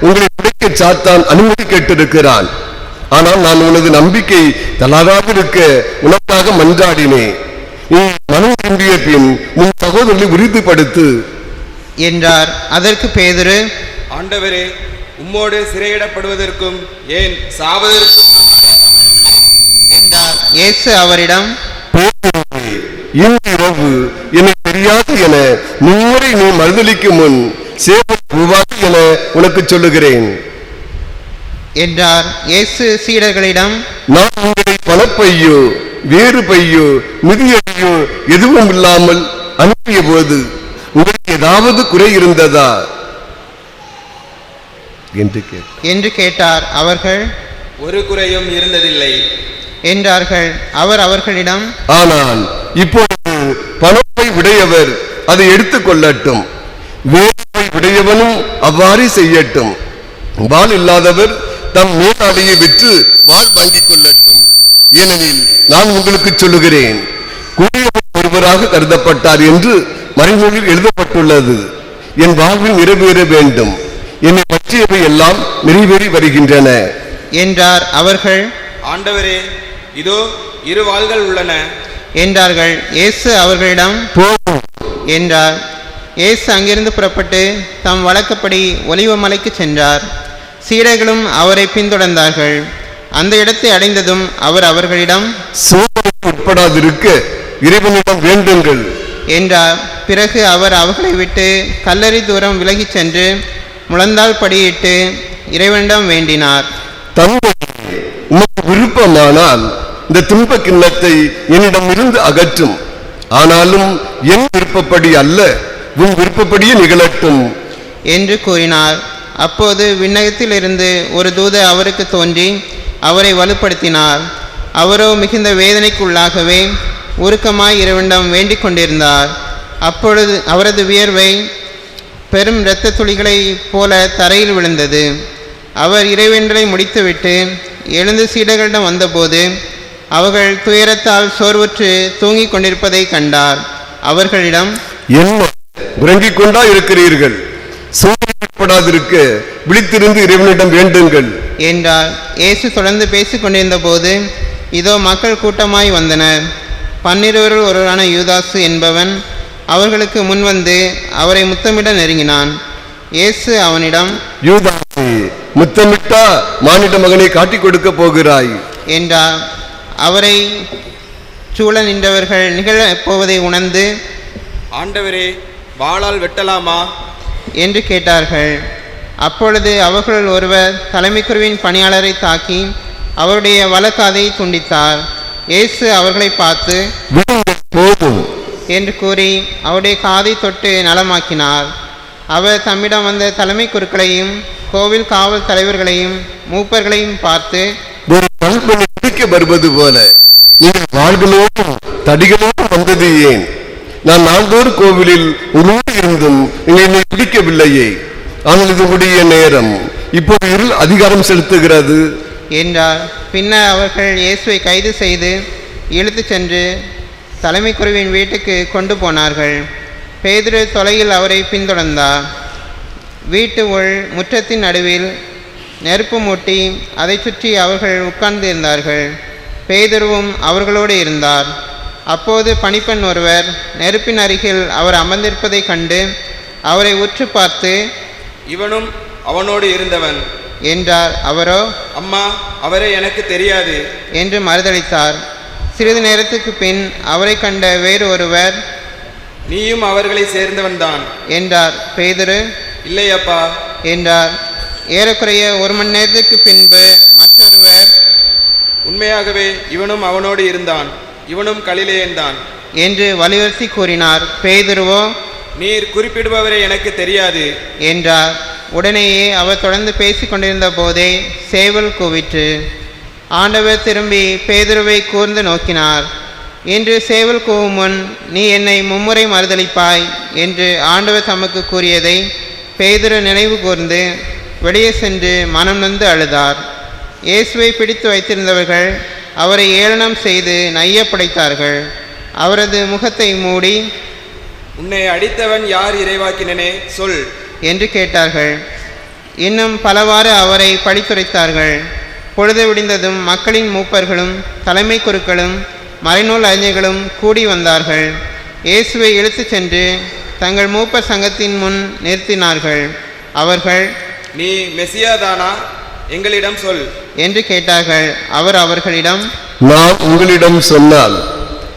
உங்களை உடைக்க சாத்தான் அனுமதி கேட்டிருக்கிறான். ஆனால் நான் உனது நம்பிக்கை தளராதிருக்க உனக்காக மன்றாடினேன். நீ மனம் திரும்பிய பின் உன் சகோதரர்களை உறுதிப்படுத்து என்றார். அதற்கு பேதுரு, ஆண்டவரே, உம்மோடு சிறையிடப்படுவதற்கும் ஏன் சாவதற்கும் என்றார். இயேசு அவரிடம், இன்றிரவு என்னை தெரியாது என மும்முறை நீ மறுதலிக்கும் முன் சேவாது என உனக்கு சொல்லுகிறேன் என்றார். இயேசு சீடர்களிடம், நான் உங்களை பணப்பையோ வேறு பையோ மிதியடியோ எதுவும் இல்லாமல் அனுப்பிய போது உங்களுக்கு ஏதாவது குறை இருந்ததா என்று கேட்டார். அவர்கள், ஒரு குறையும் இருந்ததில்லை என்றார்கள். அவர் அவர்களிடம், ஆனால் இப்பொழுது பணப்பை உடையவர் அதை எடுத்துக் கொள்ளட்டும், வேலை உடையவனும் அவ்வாறு செய்யட்டும். வாள் இல்லாதவர் தம் மேலாடையை விற்று வாள் வாங்கிக் கொள்ளட்டும். ஏனெனில் நான் உங்களுக்கு சொல்லுகிறேன், கூடியவர் ஒருவராக கருதப்பட்டார் என்று மறைமொழியில் எழுதப்பட்டுள்ளது. என் வாழ்வில் நிறைவேற வேண்டும், என்னை பற்றியவை எல்லாம் நிறைவேறி வருகின்றன என்றார். அவர்கள், ஆண்டவரே, இதோ 2 வாள்கள் உள்ளன என்றார்கள். இயேசு அவர்களிடம், போகும் என்றார். இயேசு அங்கிருந்து புறப்பட்டு தம் வழக்கப்படி ஒலிவ மலைக்கு சென்றார். சீடர்களும் அவரை பின்தொடர்ந்தார்கள். அந்த இடத்தை அடைந்ததும் அவர் அவர்களிடம், சோதனைக்கு உட்படாதிருக்க இறைவனிடம் வேண்டுங்கள் என்றார். பிறகு அவர் அவர்களை விட்டு கல்லறை தூரம் விலகிச் சென்று முழந்தாள் படியிட்டு இறைவனிடம் வேண்டினார். தந்தை, உமக்கு விருப்பமானால் இந்த துன்ப கிண்ணத்தை என்னிடம் இருந்து அகற்றும். ஆனாலும் என் விருப்பப்படி அல்ல, உன் விருப்பப்படியே நிகழட்டும் என்று கூறினார். அப்போது விண்ணகத்தில் இருந்து ஒரு தூதர் அவருக்கு தோன்றி அவரை வலுப்படுத்தினார். அவரோ மிகுந்த வேதனைக்குள்ளாகவே உருக்கமாய் இறைவனிடம் வேண்டிக் கொண்டிருந்தார். அப்பொழுது அவரது வியர்வை பெரும் இரத்த துளிகளை போல தரையில் விழுந்தது. அவர் இறைவேண்டலை முடித்துவிட்டு எழுந்து சீடர்களிடம் வந்தபோது அவர்கள் துயரத்தால் சோர்வுற்று தூங்கிக் கொண்டிருப்பதை கண்டார். அவர்களிடம், என்ன உறங்கிக் கொண்டா இருக்கிறீர்கள்? சோதனைப்படாதிருக்க விழித்திருந்து இறைவனிடம் வேண்டுங்கள் என்றார். இயேசு தொடர்ந்து பேசிக் கொண்டிருந்த போது இதோ மக்கள் கூட்டமாய் வந்தனர். 12 ஒருவரான யூதாசு என்பவன் அவர்களுக்கு முன்வந்து அவரை முத்தமிட நெருங்கினான். இயேசு அவனிடம், யூதாசே, முத்தமிட்டா மானிட மகனை காட்டிக் கொடுக்க போகிறாய் என்றார். அவரை சூழ நின்றவர்கள் நிகழப் போவதை உணர்ந்து, ஆண்டவரே, வாளால் வெட்டலாமா என்று கேட்டார்கள். அப்பொழுது அவர்களுள் ஒருவர் தலைமை குருவின் பணியாளரை தாக்கி அவருடைய வலக்காதை துண்டித்தார். இயேசு அவர்களை பார்த்து, போதும் என்று கூறி அவருடைய காதை தொட்டு நலமாக்கினார். அவர் தம்மிடம் வந்த தலைமை குருக்களையும் கோவில் காவல் தலைவர்களையும் மூப்பர்களையும் பார்த்து, ஒரு பண்பனை பிடிக்க வருவது போல நீங்கள் வாள்களோடும் தடிகளோடும் வந்தது ஏன்? நான் நாள்தோறும் கோவிலில் உருவாக இருந்தும் நீங்கள் என்னை பிடிக்கவில்லையே. ஆனால் இது உடைய நேரம், இப்போது இருள் அதிகாரம் செலுத்துகிறது என்றார். பின்னர் அவர்கள் இயேசுவை கைது செய்து இழுத்துச் சென்று தலைமை குருவின் வீட்டுக்கு கொண்டு போனார்கள். பேதுரு தொலையில் அவரை பின்தொடர்ந்தார். வீட்டு உள் முற்றத்தின் நடுவில் நெருப்பு மூட்டி அதை சுற்றி அவர்கள் உட்கார்ந்திருந்தார்கள். பேதுருவும் அவர்களோடு இருந்தார். அப்போது பணிப்பெண் ஒருவர் நெருப்பின் அருகில் அவர் அமர்ந்திருப்பதைக் கண்டு அவரை உற்று பார்த்து, இவனும் அவனோடு இருந்தவன் என்றார். அவரோ, அம்மா, அவரை எனக்கு தெரியாது என்று மறுதளித்தார். சிறிது நேரத்துக்கு பின் அவரை கண்ட வேறு ஒருவர், நீயும் அவர்களை சேர்ந்தவன்தான் என்றார். பேதுரு, இல்லையப்பா என்றார். ஏறக்குறைய 1 மணி நேரத்துக்கு பின்பு மற்றொருவர், உண்மையாகவே இவனும் அவனோடு இருந்தான், இவனும் கலிலேயன்தான் என்று வலியுறுத்தி கூறினார். பேதுருவோ, நீர் குறிப்பிடுபவரை எனக்கு தெரியாது என்றார். உடனேயே அவர் தொடர்ந்து பேசிக் கொண்டிருந்த போதே சேவல் கூவிற்று. ஆண்டவர் திரும்பி பேதுருவை கூர்ந்து நோக்கினார். இன்று சேவல் கூவும் முன் நீ என்னை 3 முறை மறுதளிப்பாய் என்று ஆண்டவர் தமக்கு கூறியதை பேதுரு நினைவு கூர்ந்து வெளியே சென்று மனம் நொந்து அழுதார். இயேசுவை பிடித்து வைத்திருந்தவர்கள் அவரை ஏளனம் செய்து நைய படைத்தார்கள். அவரது முகத்தை மூடி, உன்னை அடித்தவன் யார் இறைவாக்கினனே, சொல் என்று கேட்டார்கள். இன்னும் பலவாறு அவரை பழித்துரைத்தார்கள். பொழுது விடிந்ததும் மக்களின் மூப்பர்களும் தலைமை குருக்களும் மறைநூல் அறிஞர்களும் கூடி வந்தார்கள். இயேசுவை இழுத்துச் சென்று தங்கள் மூப்பர் சங்கத்தின் முன் நிறுத்தினார்கள். அவர்கள், நீ மெசியாதானா, எங்களிடம் சொல் என்று கேட்டார்கள். அவர் அவர்களிடம், நான் உங்களிடம் சொன்னால்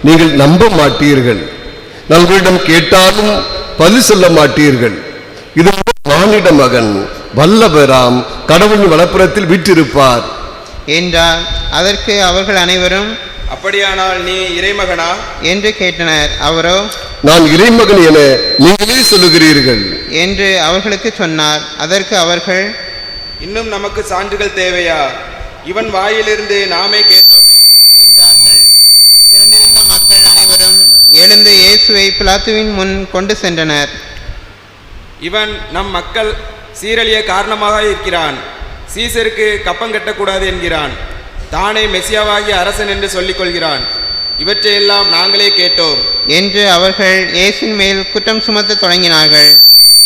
நீங்கள் நம்ப மாட்டீர்கள். நான் உங்களிடம் கேட்டாலும் பதில் சொல்ல மாட்டீர்கள். இது மானிட மகன் வல்லவராம் கடவுளின் வலப்புறத்தில் வீற்றிருப்பார் என்றார். அதற்கு அவர்கள் அனைவரும், அப்படியானால் நீ இறைமகனா என்று கேட்டனர். அவரோ, நான் இறைமகன் என நீங்களே சொல்லுகிறீர்கள் என்று அவர்களுக்கு சொன்னார். அதற்கு அவர்கள், இன்னும் நமக்கு சான்றுகள் தேவையா? இவன் வாயிலிருந்து நாமே கேட்டோமே என்றார்கள். திரண்டிருந்த மக்கள் அனைவரும் எழுந்து இயேசுவை பிலாத்துவின் முன் கொண்டு சென்றனர். இவன் நம் மக்கள் சீரழிய காரணமாக இருக்கிறான். சீசருக்கு கப்பம் கட்டக்கூடாது என்கிறான். தானே மெசியாவாகிய அரசன் என்று சொல்லிக் கொள்கிறான். இவற்றையெல்லாம் நாங்களே கேட்டோம் என்று அவர்கள் இயேசுவின் மேல் குற்றம் சுமத்த தொடங்கினார்கள்.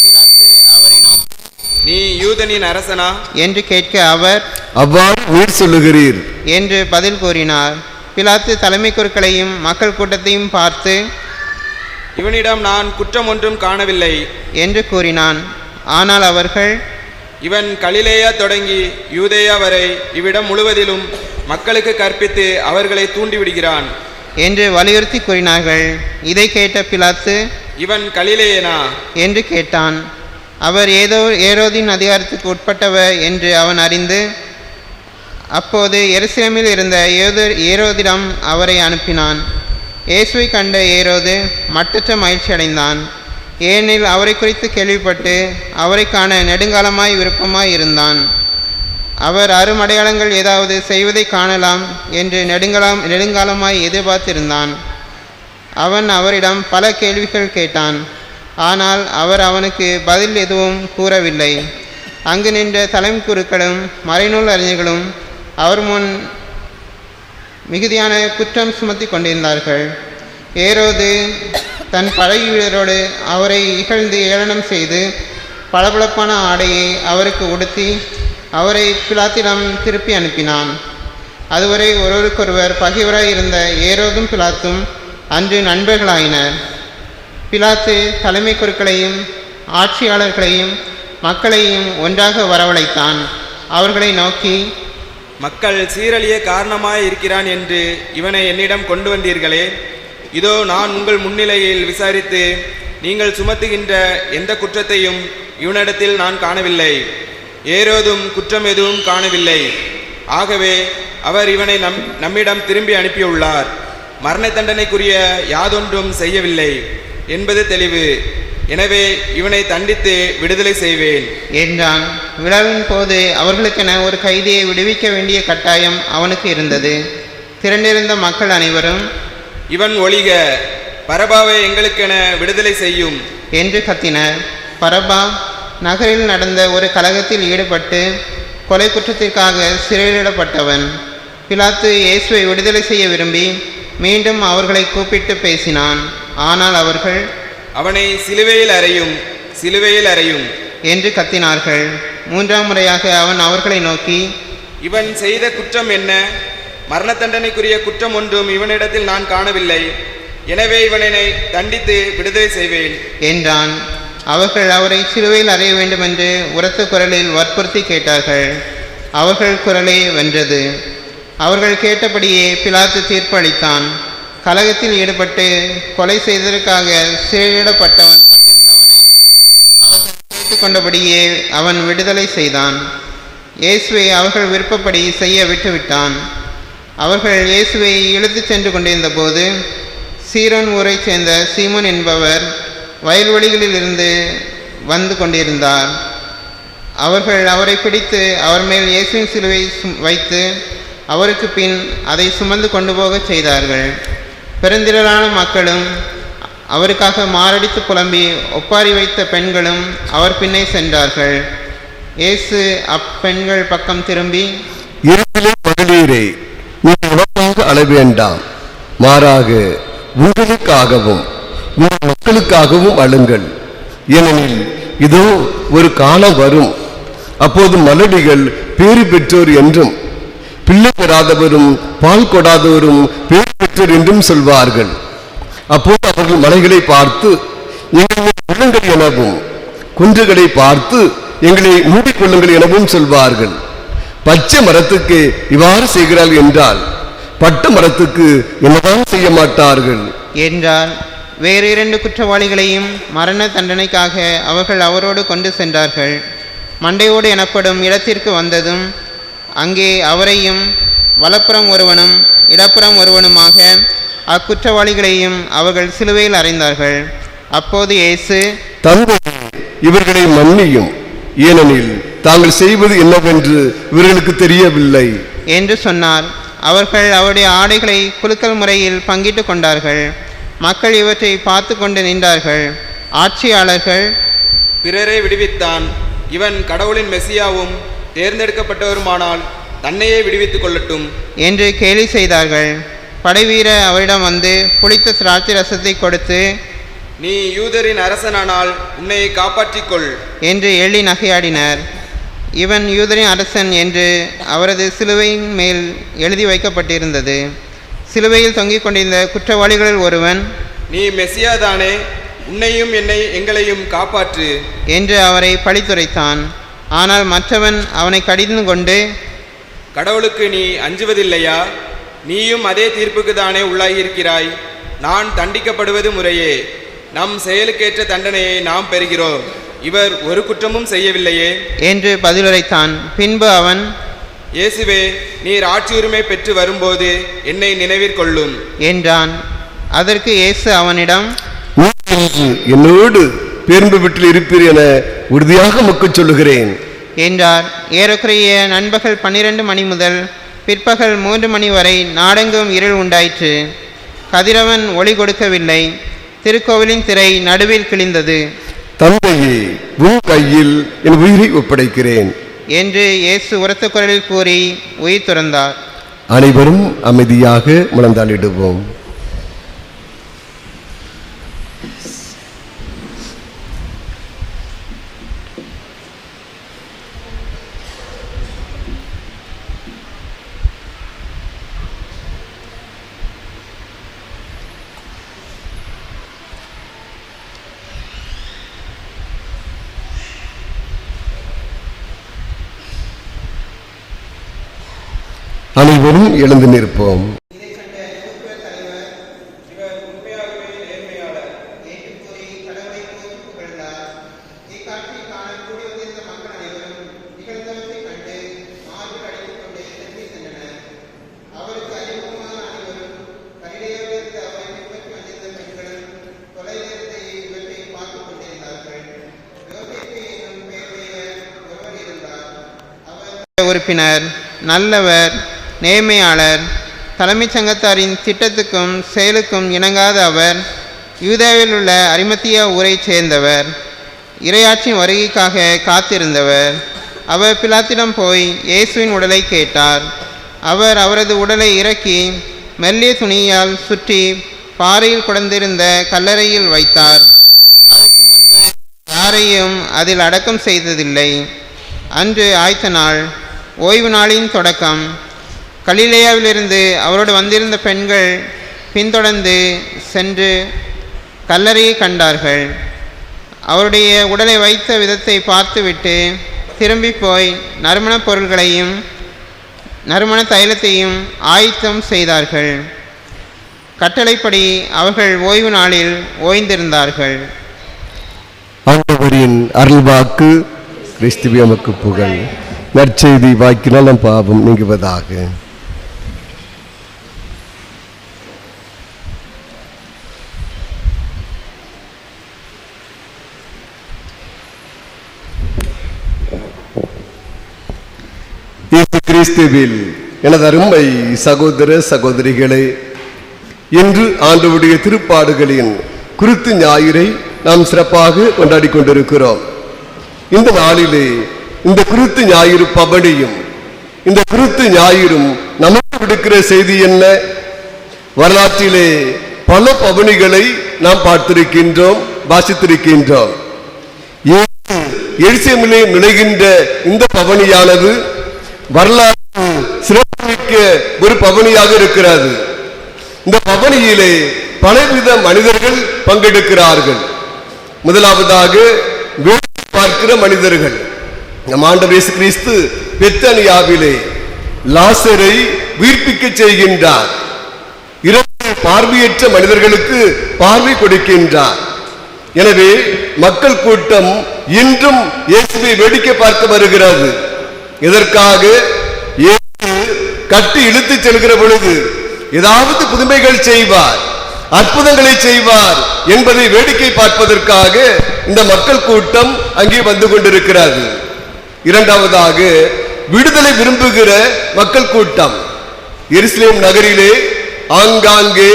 பிலாத்து அவரை நோக்கி, நீ யூதனின் அரசனா என்று கேட்க அவர், அவ்வாறு நீர் சொல்லுகிறீர் என்று பதில் கூறினார். பிலாத்து தலைமை குருக்களையும் மக்கள் கூட்டத்தையும் பார்த்து, இவனிடம் நான் குற்றம் ஒன்றும் காணவில்லை என்று கூறினான். ஆனால் அவர்கள், இவன் கலிலேயா தொடங்கி யூதேயா வரை இவ்விடம் முழுவதிலும் மக்களுக்கு கற்பித்து அவர்களை தூண்டிவிடுகிறான் என்று வலியுறுத்தி கூறினார்கள். இதை கேட்ட பிலாத்து, இவன் கலிலேயனா என்று கேட்டான். அவர் ஏரோதின் அதிகாரத்துக்கு உட்பட்டவர் என்று அவன் அறிந்து அப்போது எருசலேமில் இருந்த ஏரோதிடம் அவரை அனுப்பினான். இயேசுவை கண்ட ஏரோது மட்டற்ற மகிழ்ச்சி அடைந்தான். ஏனெனில் அவரை குறித்து கேள்விப்பட்டு அவரை காண நெடுங்காலமாய் விருப்பமாய் இருந்தான். அவர் அருமடையாளங்கள் ஏதாவது செய்வதை காணலாம் என்று நெடுங்காலமாய் எதிர்பார்த்திருந்தான். அவன் அவரிடம் பல கேள்விகள் கேட்டான். ஆனால் அவர் அவனுக்கு பதில் எதுவும் கூறவில்லை. அங்கு நின்ற தலைமை குருக்களும் மறைநூல் அறிஞர்களும் அவர் முன் மிகுதியான குற்றம் சுமத்தி கொண்டிருந்தார்கள். ஏரோது தன் படகு வீரரோடு அவரை இகழ்ந்து ஏளனம் செய்து பளபளப்பான ஆடையை அவருக்கு உடுத்தி அவரை பிலாத்திடம் திருப்பி அனுப்பினான். அதுவரை ஒருவருக்கொருவர் பகைவராய் இருந்த ஏரோதும் பிலாத்தும் அன்று நண்பர்களாயினர். பிலாத்து தலைமை குருக்களையும் ஆட்சியாளர்களையும் மக்களையும் ஒன்றாக வரவழைத்தான். அவர்களை நோக்கி, மக்கள் சீரழிய காரணமாய் இருக்கிறான் என்று இவனை என்னிடம் கொண்டு வந்தீர்களே, இதோ நான் உங்கள் முன்னிலையில் விசாரித்து நீங்கள் சுமத்துகின்ற எந்த குற்றத்தையும் இவனிடத்தில் நான் காணவில்லை. ஏரோதும் குற்றம் எதுவும் காணவில்லை. ஆகவே அவர் இவனை நம்மிடம் திரும்பி அனுப்பியுள்ளார். மரண தண்டனைக்குரிய யாதொன்றும் செய்யவில்லை என்பது தெளிவு. எனவே இவனை தண்டித்து விடுதலை செய்வேன் என்றான். விழாவின் போது அவர்களுக்கென ஒரு கைதியை விடுவிக்க வேண்டிய கட்டாயம் அவனுக்கு இருந்தது. திரண்டிருந்த மக்கள் அனைவரும், இவன் ஒழிக, பரபாவை எங்களுக்கென விடுதலை செய்யும் என்று கத்தினர். பரபா நகரில் நடந்த ஒரு கலகத்தில் ஈடுபட்டு கொலை குற்றத்திற்காக சிறையிடப்பட்டவன். பிலாத்து இயேசுவை விடுதலை செய்ய விரும்பி மீண்டும் அவர்களை கூப்பிட்டு பேசினான். ஆனால் அவர்கள், அவனை சிலுவையில் அறையும், சிலுவையில் அறையும் என்று கத்தினார்கள். மூன்றாம் முறையாக அவன் அவர்களை நோக்கி, இவன் செய்த குற்றம் என்ன? மரண தண்டனைக்குரிய குற்றம் ஒன்றும் இவனிடத்தில் நான் காணவில்லை. எனவே இவனை தண்டித்து விடுதலை செய்வேன் என்றான். அவர்கள் அவரை சிலுவையில் அறைய வேண்டுமென்று உரத்த குரலில் வற்புறுத்தி கேட்டார்கள். அவர்கள் குரலே வென்றது. அவர்கள் கேட்டபடியே பிலாத்து தீர்ப்பு அளித்தான். கலகத்தில் ஈடுபட்டு கொலை செய்ததற்காக சிறையிடப்பட்டவன் பட்டிருந்தவனை அவர்கள் கேட்டுக்கொண்டபடியே அவன் விடுதலை செய்தான். இயேசுவை அவர்கள் விருப்பப்படி செய்ய விட்டுவிட்டான். அவர்கள் இயேசுவை இழுத்துச் சென்று கொண்டிருந்த போது சீரோன் ஊரைச் சேர்ந்த சீமோன் என்பவர் வயல்வெளிகளிலிருந்து வந்து கொண்டிருந்தார். அவர்கள் அவரை பிடித்து அவர் மேல் இயேசுவின் சிலுவை வைத்து அவருக்கு பின் அதை சுமந்து கொண்டு போகச் செய்தார்கள். பெருந்திரளான மக்களும் அவருக்காக மாரடித்து புலம்பி ஒப்பாரி வைத்த பெண்களும் அவர் பின்னே சென்றார்கள். இயேசு அப்பெண்கள் பக்கம் திரும்பி, மகளிரே, நீங்கள் உணவாக அள வேண்டாம், மாறாக உங்களுக்காகவும் உங்கள் மக்களுக்காகவும் அழுங்கள். ஏனெனில் இதோ ஒரு காலம் வரும், அப்போது மலடிகள் பேறு பெற்றோர் என்றும் பிள்ளை பெறாதவரும் பால் கொடாதவரும் பேறு பெற்றோர் என்றும் சொல்வார்கள். அப்போது அவர்கள் மலைகளை பார்த்து எங்களை விழுங்கள் எனவும், குன்றுகளை பார்த்து எங்களை மூடிக்கொள்ளுங்கள் எனவும் சொல்வார்கள். பச்சை மரத்துக்கு இவ்வாறு செய்கிறார்கள் என்றால் பட்ட மரத்துக்கு என்னதான் செய்ய மாட்டார்கள் என்றார். வேறு 2 குற்றவாளிகளையும் மரண தண்டனைக்காக அவர்கள் அவரோடு கொண்டு சென்றார்கள். மண்டையோடு எனப்படும் இடத்திற்கு வந்ததும் அங்கே அவரையும் வலப்புறம் ஒருவனும் இடப்புறம் ஒருவனுமாக அக்குற்றவாளிகளையும் அவர்கள் சிலுவையில் அறைந்தார்கள். அப்போது இயேசு, தந்தை, இவர்களை மன்னியும், ஏனெனில் தாங்கள் செய்வது என்னவென்று இவர்களுக்கு தெரியவில்லை என்று சொன்னார். அவர்கள் அவருடைய ஆடைகளை குலுக்கல் முறையில் பங்கிட்டு கொண்டார்கள். மக்கள் இவற்றை பார்த்து கொண்டு நின்றார்கள். ஆட்சியாளர்கள், பிறரை விடுவித்தான், இவன் கடவுளின் மெசியாவும் தேர்ந்தெடுக்கப்பட்டவருமானால் தன்னையே விடுவித்துக் கொள்ளட்டும் என்று கேலி செய்தார்கள். படைவீரர் அவரிடம் வந்து புளித்த திராட்சை ரசத்தை கொடுத்து, நீ யூதரின் அரசனானால் உன்னை காப்பாற்றிக்கொள் என்று எள்ளி நகையாடினர். இவன் யூதரின் அரசன் என்று அவரது சிலுவையின் மேல் எழுதி வைக்கப்பட்டிருந்தது. சிலுவையில் தொங்கிக் கொண்டிருந்த குற்றவாளிகளில் ஒருவன், நீ மெசியாதானே, உன்னையும் எங்களையும் காப்பாற்று என்று அவரை பழித்துரைத்தான். ஆனால் மற்றவன் அவனை கடிந்து கொண்டு, கடவுளுக்கு நீ அஞ்சுவதில்லையா? நீயும் அதே தீர்ப்புக்கு தானே உள்ளாகியிருக்கிறாய். நான் தண்டிக்கப்படுவது முறையே, நம் செயலுக்கேற்ற தண்டனையை நாம் பெறுகிறோம். இவர் ஒரு குற்றமும் செய்யவில்லையே என்று பதிலுரைத்தான். பின்பு அவன், இயேசுவே, நீர் ஆட்சி உரிமை பெற்று வரும்போது என்னை நினைவிற்கொள்ளும் என்றான். அதற்கு இயேசு அவனிடம், என்னோடு பேருந்து வீட்டில் இருப்பீர் என உறுதியாக மக்கள் சொல்லுகிறேன் என்றார். ஏறக்குறைய நண்பகல் 12 மணி முதல் பிற்பகல் 3 மணி வரை நாடெங்கும் இருள் உண்டாயிற்று. கதிரவன் ஒளி கொடுக்கவில்லை. திருக்கோவிலின் திரை நடுவில் கிழிந்தது. தந்தையே, உன் கையில் என் உயிரை ஒப்படைக்கிறேன் என்று இயேசு உரத்த குரலில் கூறி உயிர் துறந்தார். அனைவரும் அமைதியாக முழந்தாளிடுவோம். அனைவரும் எழுந்து நிற்போம். உறுப்பினர், நல்லவர், நேர்மையாளர், தலைமைச் சங்கத்தாரின் திட்டத்துக்கும் செயலுக்கும் இணங்காத அவர் யூதேயாவில் உள்ள அரிமத்தியா ஊரைச் சேர்ந்தவர். இறையாட்சியின் வருகைக்காக காத்திருந்தவர். அவர் பிலாத்திடம் போய் இயேசுவின் உடலை கேட்டார். அவர் அவரது உடலை இறக்கி மெல்லிய துணியால் சுற்றி பாறையில் குடந்திருந்த கல்லறையில் வைத்தார். அதற்கு முன்பு யாரையும் அதில் அடக்கம் செய்ததில்லை. அன்று ஆய்த்த நாள், ஓய்வு நாளின் தொடக்கம். கலிலேயாவிலிருந்து அவரோடு வந்திருந்த பெண்கள் பின்தொடர்ந்து சென்று கல்லறையை கண்டார்கள். அவருடைய உடலை வைத்த விதத்தை பார்த்துவிட்டு திரும்பி போய் நறுமணப் பொருள்களையும் நறுமண தைலத்தையும் ஆயத்தம் செய்தார்கள். கட்டளைப்படி அவர்கள் ஓய்வு நாளில் ஓய்ந்திருந்தார்கள். ஆண்டவரின் அருள்வாக்கு. கிறிஸ்துவே உமக்கு புகழ். நற்செய்தி வாக்கினால் நம் பாவம் நீங்குவதாக. இயேசு கிறிஸ்துவில் எனது அருமை சகோதர சகோதரிகளே, இன்று ஆண்டவருடைய திருப்பாடுகளின் குருத்து ஞாயிறை நாம் சிறப்பாக கொண்டாடி கொண்டிருக்கிறோம். இந்த நாளிலே இந்த குருத்து ஞாயிறு பவனியும் இந்த குருத்து ஞாயிறும் நமக்கு விடுக்கிற செய்தி என்ன? வரலாற்றிலே பல பவனிகளை நாம் பார்த்திருக்கின்றோம், வாசித்திருக்கின்றோம். எருசலேமிலே நுழைகின்ற இந்த பவனியானது வரலாற்று சிறப்புமிக்க ஒரு பவனியாக இருக்கிறது. இந்த பவனியிலே பலவித மனிதர்கள் பங்கெடுக்கிறார்கள். முதலாவதாக பார்க்கிற மனிதர்கள். நம் ஆண்டவர் இயேசு கிறிஸ்து பெத்தானியாவிலே லாசரை உயிர்ப்பிக்க செய்கின்றார். இரண்டு பார்வையற்ற மனிதர்களுக்கு பார்வை கொடுக்கின்றார். எனவே மக்கள் கூட்டம் இன்றும் இயேசுவை வேடிக்கை பார்க்க வருகிறது. இதற்காக இயேசு கட்டி இழுத்து செல்கிற பொழுது ஏதாவது புதுமைகள் செய்வார், அற்புதங்களை செய்வார் என்பதை வேடிக்கை பார்ப்பதற்காக இந்த மக்கள் கூட்டம் அங்கே வந்து கொண்டிருக்கிறது. இரண்டாவதாக விடுதலை விரும்புகிற மக்கள் கூட்டம். எருசலேம் நகரிலே ஆங்காங்கே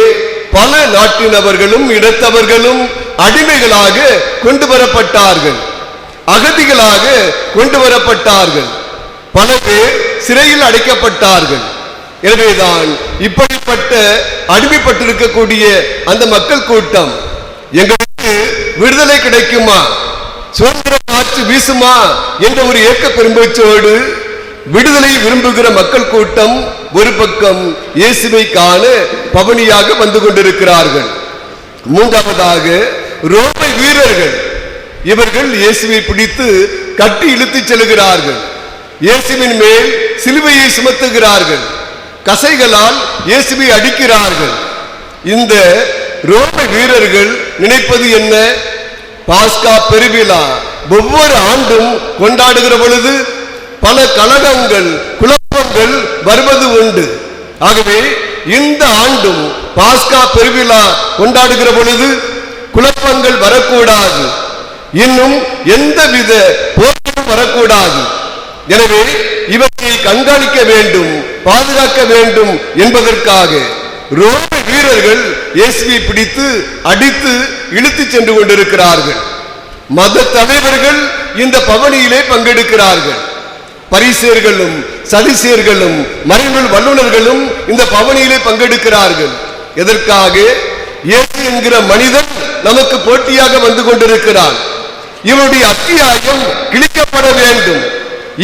பல நாட்டினவர்களும் இனத்தவர்களும் அடிமைகளாக கொண்டு வரப்பட்டார்கள், அகதிகளாக கொண்டு வரப்பட்டார்கள். பல பேர் சிறையில் அடைக்கப்பட்டார்கள். எனவேதான் இப்படிப்பட்ட அடிமைப்பட்டிருக்கக்கூடிய அந்த மக்கள் கூட்டம் எங்களுக்கு விடுதலை கிடைக்குமா, சுதந்திர காற்று வீசுமா என்ற ஒரு ஏக்க பெரும்பேச்சோடு விடுதலை விரும்புகிற மக்கள் கூட்டம் ஒரு பக்கம் இயேசுவை காண பவனியாக வந்து கொண்டிருக்கிறார்கள். மூன்றாவதாக ரோமை வீரர்கள். இவர்கள் இயேசுவை பிடித்து கட்டி இழுத்து செல்கிறார்கள். இயேசுவின் மேல் சிலுவையை சுமத்துகிறார்கள். கசைகளால் இயேசுவை அடிக்கிறார்கள். இந்த ரோமை வீரர்கள் நினைப்பது என்ன? பாஸ்கா பெருவிழா ஒவ்வொரு ஆண்டும் கொண்டாடுகிற பொழுது பல கலகங்கள், குழப்பங்கள் வருவது உண்டு. ஆகவே இந்த ஆண்டும் பாஸ்கா பெருவிழா கொண்டாடுகிற பொழுது குழப்பங்கள் வரக்கூடாது, இன்னும் எந்தவித போராட்டம் வரக்கூடாது. எனவே இவற்றை கண்காணிக்க வேண்டும், பாதுகாக்க வேண்டும் என்பதற்காக ரோம வீரர்கள் இயேசுவை பிடித்து அடித்து இழுத்து சென்று கொண்டிருக்கிறார்கள். மத தலைவர்கள் இந்த பவனியிலே பங்கெடுக்கிறார்கள். பரிசேயர்களும் சதுசேயர்களும் மறைநூல் வல்லுநர்களும் இந்த பவனியிலே பங்கெடுக்கிறார்கள். எதற்காக? இயேசு என்கிற மனிதன் நமக்கு போட்டியாக வந்து கொண்டிருக்கிறான். இவனுடைய அத்தியாயம் கிழிக்கப்பட வேண்டும்,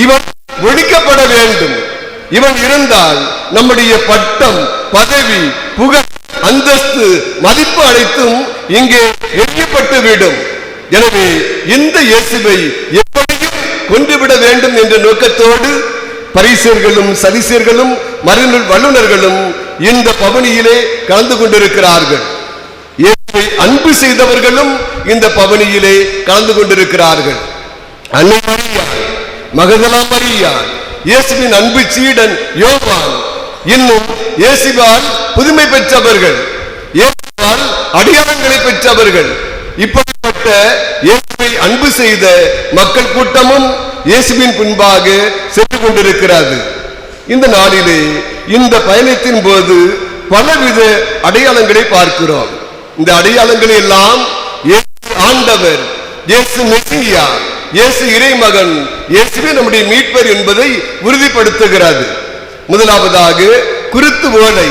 இவன் ஒழிக்கப்பட வேண்டும். இவன் இருந்தால் நம்முடைய பட்டம், பதவி, புகழ், அந்தஸ்து, மதிப்பு அனைத்தும் இங்கே எரியப்பட்டு விடும். எனவே இந்த இயேசுவை எப்படியும் கொன்றுவிட வேண்டும் என்ற நோக்கத்தோடு பரிசேயர்களும் சதுசேயர்களும் மறைநூல் வல்லுநர்களும் இந்த பவனியிலே கலந்து கொண்டிருக்கிறார்கள். இயேசுவை அன்பு செய்தவர்களும் இந்த பவனியிலே கலந்து கொண்டிருக்கிறார்கள். அன்னை மரியாள், மகதலா மரியாள், இயேசுவின் அன்பு சீடன் யோவான், இன்னும் இயேசுவால் புதுமை பெற்றவர்கள், இயேசுவால் அடையாளங்களை பெற்றவர்கள், இப்படிப்பட்ட இயேசுவை அன்பு செய்த மக்கள் கூட்டமும் இயேசுவின் பின்பாக சென்று கொண்டிருக்கிறது. இந்த நாளிலே இந்த பயணத்தின் போது பலவித அடையாளங்களை பார்க்கிறோம். இந்த அடையாளங்களை எல்லாம் இயேசு ஆண்டவர், இயேசு மெசியா, இயேசு இறைமகன், இயேசுவே நம்முடைய மீட்பர் என்பதை உறுதிப்படுத்துகிறது. முதலாவதாக குருத்து ஓலை.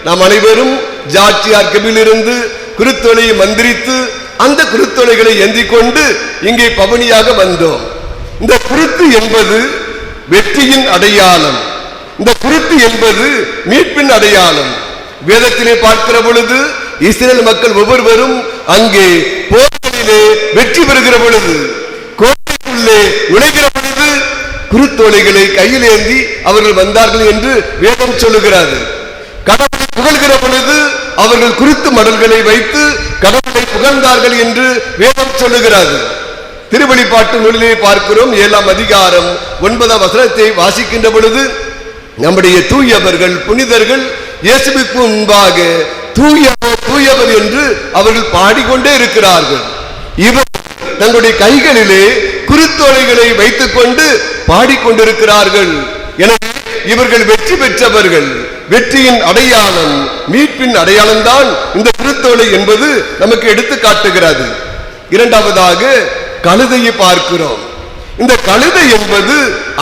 நாம் அனைவரும் ஜாட்சியார் கபிலிருந்து குருத்தொலையை மந்திரித்து அந்த குருத்தொலைகளை ஏந்தி கொண்டு இங்கே பவனியாக வந்தோம். இந்த குருத்து என்பது வெற்றியின் அடையாளம். இந்த குருத்து என்பது மீட்பின் அடையாளம். வேதத்திலே பார்க்கிற பொழுது இஸ்ரேல் மக்கள் ஒவ்வொருவரும் அங்கே போர்களிலே வெற்றி பெறுகிற பொழுது, கோட்டைக்குள்ளே நுழைகிற பொழுது குருத்தோலைகளை கையில் ஏந்தி அவர்கள் வந்தார்கள் என்று வேதம் சொல்லுகிறது. கடவுளை புகழ்கிற பொழுது அவர்கள் குருத்து மடல்களை வைத்து கடவுளை புகழ்ந்தார்கள் என்று வேதம் சொல்லுகிறது. திருவெளிப்பாட்டு நூலிலே பார்க்கிறோம். 7ஆம் அதிகாரம் 9ஆம் வசனத்தை வாசிக்கின்ற பொழுது நம்முடைய தூயவர்கள், புனிதர்கள் இயேசுவுக்கு முன்பாக தூயவர் தூயவர் என்று அவர்கள் பாடிக்கொண்டே இருக்கிறார்கள். இவர் தங்களுடைய கைகளிலே குருத்தோலைகளை வைத்துக் கொண்டு பாடிக்கொண்டிருக்கிறார்கள். எனவே இவர்கள் வெற்றி பெற்றவர்கள். வெற்றியின் அடையாளம், மீட்பின் அடையாளம் தான் இந்த குருத்தோலை என்பது நமக்கு எடுத்து காட்டுகிறது. இரண்டாவதாக கழுதையை பார்க்கிறோம். இந்த கழுதை என்பது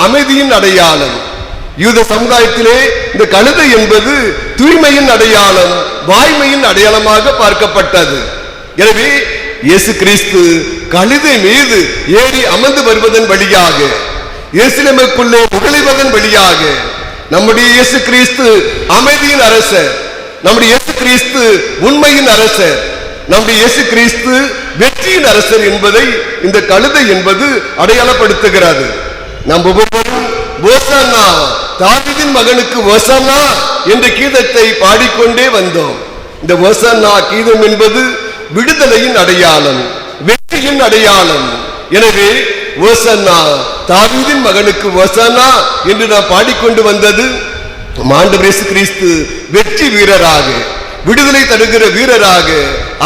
அமைதியின் அடையாளம். யூத சமுதாயத்திலே இந்த கழுதை என்பது தூய்மையின் அடையாளம், வாய்மையின் அடையாளமாக பார்க்கப்பட்டது. எனவே இயேசு கிறிஸ்து கழுதை மீது ஏறி அமர்ந்து வருவதன் வழியாக, எருசலேமுக்குள்ளே நுழைவதன் வழியாக நம்முடைய இயேசு கிறிஸ்து அமைதியின் அரசர், நம்முடைய இயேசு கிறிஸ்து உண்மையின் அரசர், நம்முடைய இயேசு கிறிஸ்து வெற்றியின் அரசர் என்பதை இந்த கழுதை என்பது அடையாளப்படுத்துகிறது. நம் ஒவ்வொருவரும் ஓசன்னா, தாவீதின் மகனுக்கு ஓசன்னா என்ற கீதத்தை பாடிக்கொண்டே வந்தோம். இந்த ஓசன்னா கீதம் என்பது விடுதலையின் அடையாளம், வெற்றியின் அடையாளம். எனவே ஓசன்னா, தாவீதின் மகனுக்கு ஓசன்னா என்று நாம் பாடிக்கொண்டு வந்தது ஆண்டவர் இயேசு கிறிஸ்து வெற்றி வீரராக, விடுதலை தருகிற வீரராக,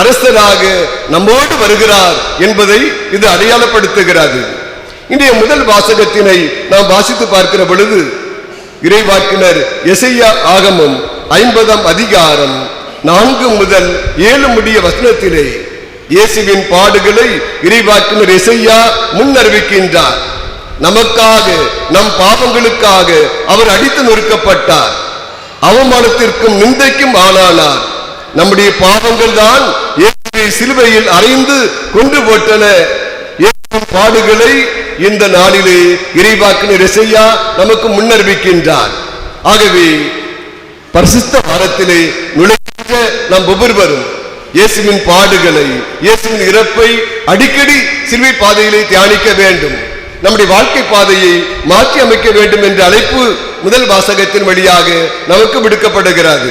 அரசராக நம்மோடு வருகிறார் என்பதை இது அடையாளப்படுத்துகிறது. இன்றைய முதல் வாசகத்தினை நாம் வாசித்து பார்க்கிற பொழுது இறைவாக்கினர் எசையா ஆகமம் 50ஆம் அதிகாரம் 4 முதல் 7 முடிய வசனத்திலே இயேசுவின் பாடுகளை இறைவாக்கினர் எசையா முன்னறிவிக்கின்றார். நமக்காக, நம் பாவங்களுக்காக அவர் அடித்து நொறுக்கப்பட்டார், அவமானத்திற்கும் நிந்தைக்கும் ஆளானார். நம்முடைய பாவங்கள் தான் இயேசுவை சிலுவையில் அறைந்து கொண்டு போட்டன. இயேசுவின் பாடுகளை இந்த நாளிலே இறைவாக்கினர் எசையா நமக்கு முன்னறிவிக்கின்றார். ஆகவே பரிசுத்த வாரத்திலே நுழைகின்ற நாம் ஒவ்வொருவரும் இயேசுவின் பாடுகளை, இயேசுவின் இறப்பை அடிக்கடி சிலுவை பாதையிலே தியானிக்க வேண்டும். நம்முடைய வாழ்க்கை பாதையை மாற்றி அமைக்க வேண்டும் என்ற அழைப்பு முதல் வாசகத்தின் வழியாக நமக்கு விடுக்கப்படுகிறது.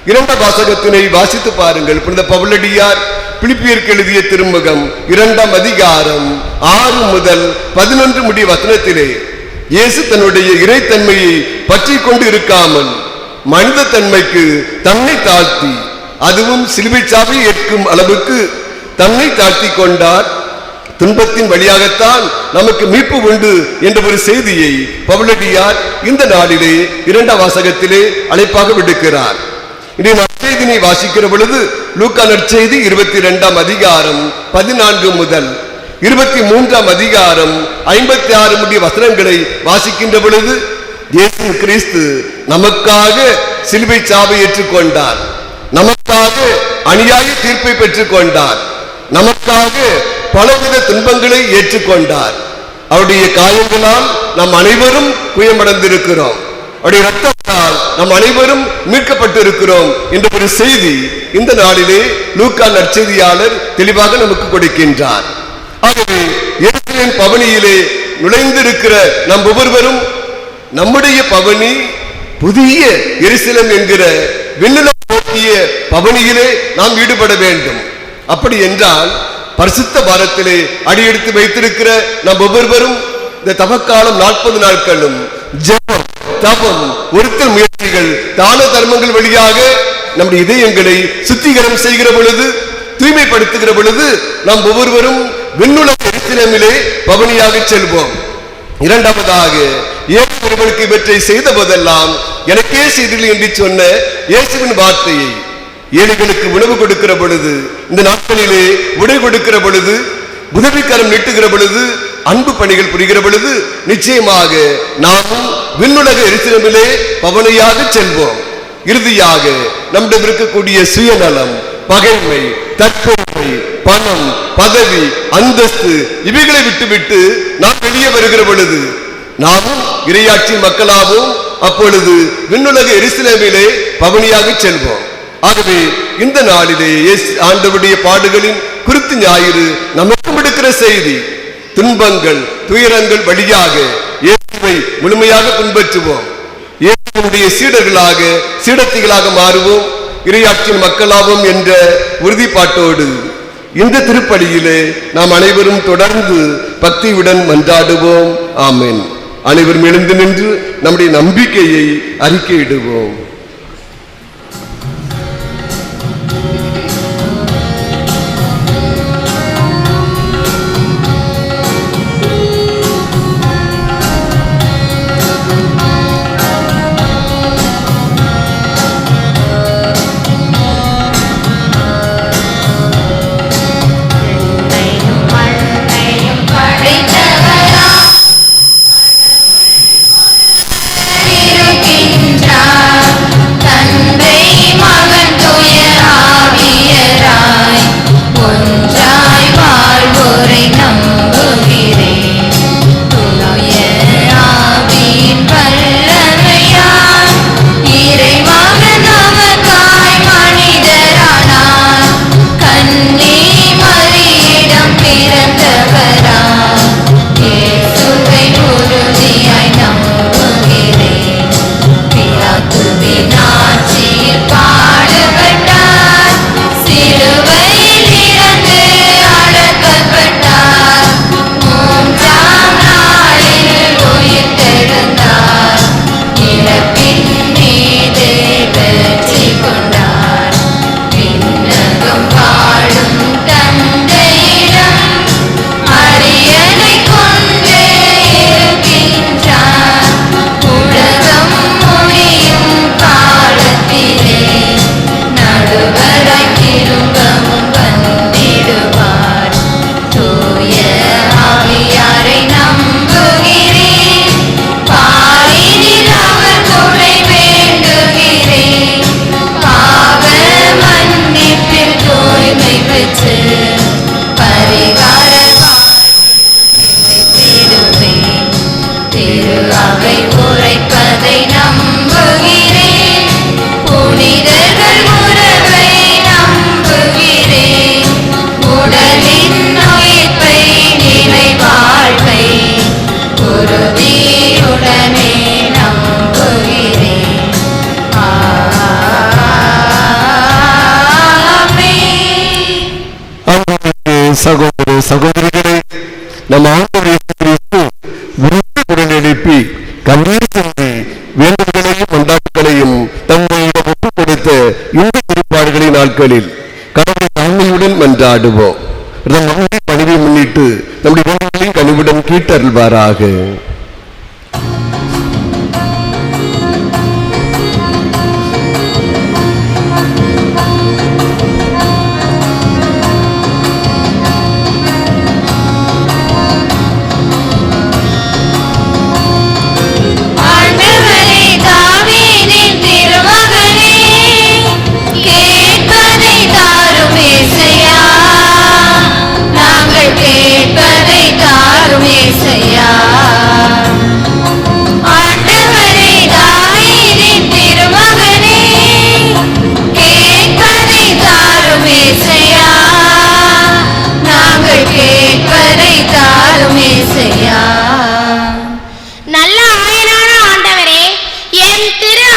இரண்டாம் வாசகத்தினை வாசித்து பாருங்கள். புனித பவுலடியார் பிலிப்பியருக்கு எழுதிய திருமுகம் 2ஆம் அதிகாரம் 6 முதல் 11 முடிய வசனத்திலே இயேசு தன்னுடைய இறைத்தன்மையை பற்றி கொண்டு இருக்காமல் மனித தன்மைக்கு தன்னை தாழ்த்தி, அதுவும் சிலுவை சாவை ஏற்கும் அளவுக்கு தன்னை தாழ்த்தி கொண்டார். துன்பத்தின் வழியாகத்தான் நமக்கு மீட்பு உண்டு என்ற ஒரு செய்தியை பவுலடியார் இந்த நாளிலே 2ஆம் வாசகத்திலே அழைப்பாக விடுக்கிறார். இன்றைய நற்செய்தியை வாசிக்கிற பொழுது லூக்கா நற்செய்தி 22ஆம் அதிகாரம் 14 முதல் 23ஆம் அதிகாரம் 56 முடிய வசனங்களை வாசிக்கின்ற பொழுது இயேசு கிறிஸ்து நமக்காக சிலுவை சாவை ஏற்றுக்கொண்டார், நமக்காக அநியாய தீர்ப்பை பெற்றுக் கொண்டார், நமக்காக பலவித துன்பங்களை ஏற்றுக்கொண்டார். அவருடைய காயங்களால் நாம் அனைவரும் குயமடைந்திருக்கிறோம், அவருடைய இரத்தத்தால் நாம் அனைவரும் மீட்கப்பட்டிருக்கிறோம் என்ற ஒரு செய்தி இந்த நாளிலே லூக்கா நற்செய்தியாளர் தெளிவாக நமக்கு கொடுக்கின்றார். ஆகவே எருசலேம் பவனியிலே நுழைந்திருக்கிற நம் ஒவ்வொருவரும் நம்முடைய பவனி புதிய எருசலேம் என்கிற விண்ணுலகம் நோக்கிய பவனியிலே நாம் ஈடுபட வேண்டும். அப்படி என்றால் பரிசுத்த பாரத்திலே அடியெடுத்து வைத்திருக்கிற நாம் ஒவ்வொருவரும் இந்த தவக்காலம் 40 நாட்களும் ஜெபம், தபம், ஒருத்தல் முயற்சிகள், தான தர்மங்கள் வழியாக நம்முடைய இதயங்களை சுத்திகரம் செய்கிற பொழுது, தூய்மைப்படுத்துகிற பொழுது நாம் ஒவ்வொருவரும் விண்ணுலக எருசலேமிலே பவனியாக செல்வோம். இரண்டாவதாக, ஏழு ஒருவனுக்கு இவற்றை செய்த போதெல்லாம் எனக்கே செய்தீர்கள் என்று சொன்ன இயேசுவின் வார்த்தையை, ஏழைகளுக்கு உணவு கொடுக்கிற பொழுது, இந்த நாட்களிலே உடை கொடுக்கிற பொழுது, உதவிக்கரம் நீட்டுகிற பொழுது, அன்பு பணிகள் புரிகிற பொழுது நிச்சயமாக நாமும் விண்ணுலக எருசலேமிலே பவனியாக செல்வோம். இறுதியாக நம்மிடம் இருக்கக்கூடிய சுயநலம், பகைமை, தற்பெருமை, பணம், பதவி, அந்தஸ்து இவைகளை விட்டுவிட்டு நாம் வெளியே வருகிற பொழுது நாமும் இறையாட்சி மக்களாகவும் அப்பொழுது விண்ணுலக எருசலேமிலே பவனியாக செல்வோம். ஆகவே இந்த நாளிலே ஆண்டவருடைய பாடுகளின் குருத்து ஞாயிறு நமக்கும் எடுக்கிற செய்தி, துன்பங்கள், துயரங்கள் வழியாக இயேசுவை முழுமையாக பின்பற்றுவோம். இயேசுவினுடைய சீடர்களாக, சீடத்திகளாக மாறுவோம், இறையாட்சியின் மக்களாவோம் என்ற உறுதிப்பாட்டோடு இந்த திருப்பலியிலே நாம் அனைவரும் தொடர்ந்து பக்தியுடன் மன்றாடுவோம். ஆமென். அனைவரும் எழுந்து நின்று நம்முடைய நம்பிக்கையை அறிக்கையிடுவோம். சகோதர சகோதரிகளே, நம் ஆண்டவர் இயேசு கிறிஸ்து விருதுடன் எழுப்பி கண்ணீர் சிந்தி வேண்டுதல்களையும் கொண்டாட்டங்களையும் தம்மையிடம் ஒப்புக் கொடுத்த இந்த திருப்பாடுகளின் நாட்களில் கடவுளை தாழ்மையுடன் மன்றாடுவோம். பணிவை முன்னிட்டு நம்முடைய வேண்டுதலையும் கனிவுடன் கேட்டருள்வாராக. நல்ல ஆயனான ஆண்டவரே, என் திரு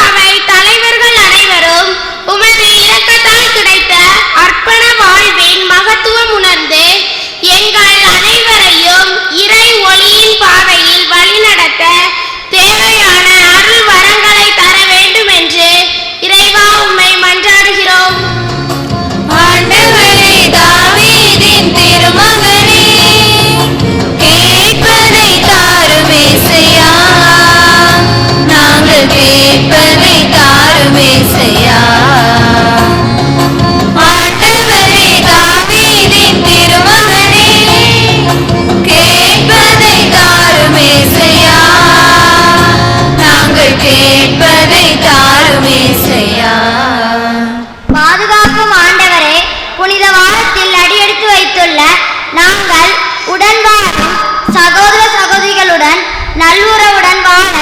நாங்கள் உடன் வாழும் சகோதர சகோதரிகளுடன் நல்லுறவுடன் வாழ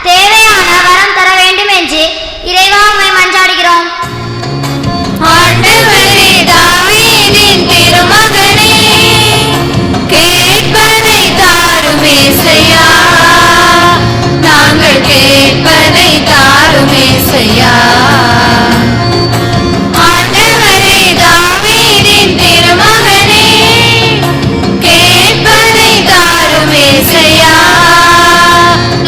தேவையான வரம் தர வேண்டும் என்று இறைவா உம்மை மன்றாடுகிறோம். ஆண்டவரே, தாவீதின் திருமகனே, கேட்பதை தாரும் ஏசையா, நாங்கள் கேட்பதை தாரும் ஏசையா. ஆண்டவரே, தாவீதின் திருமகனே, கேட்பதை தாரும் ஏசையா,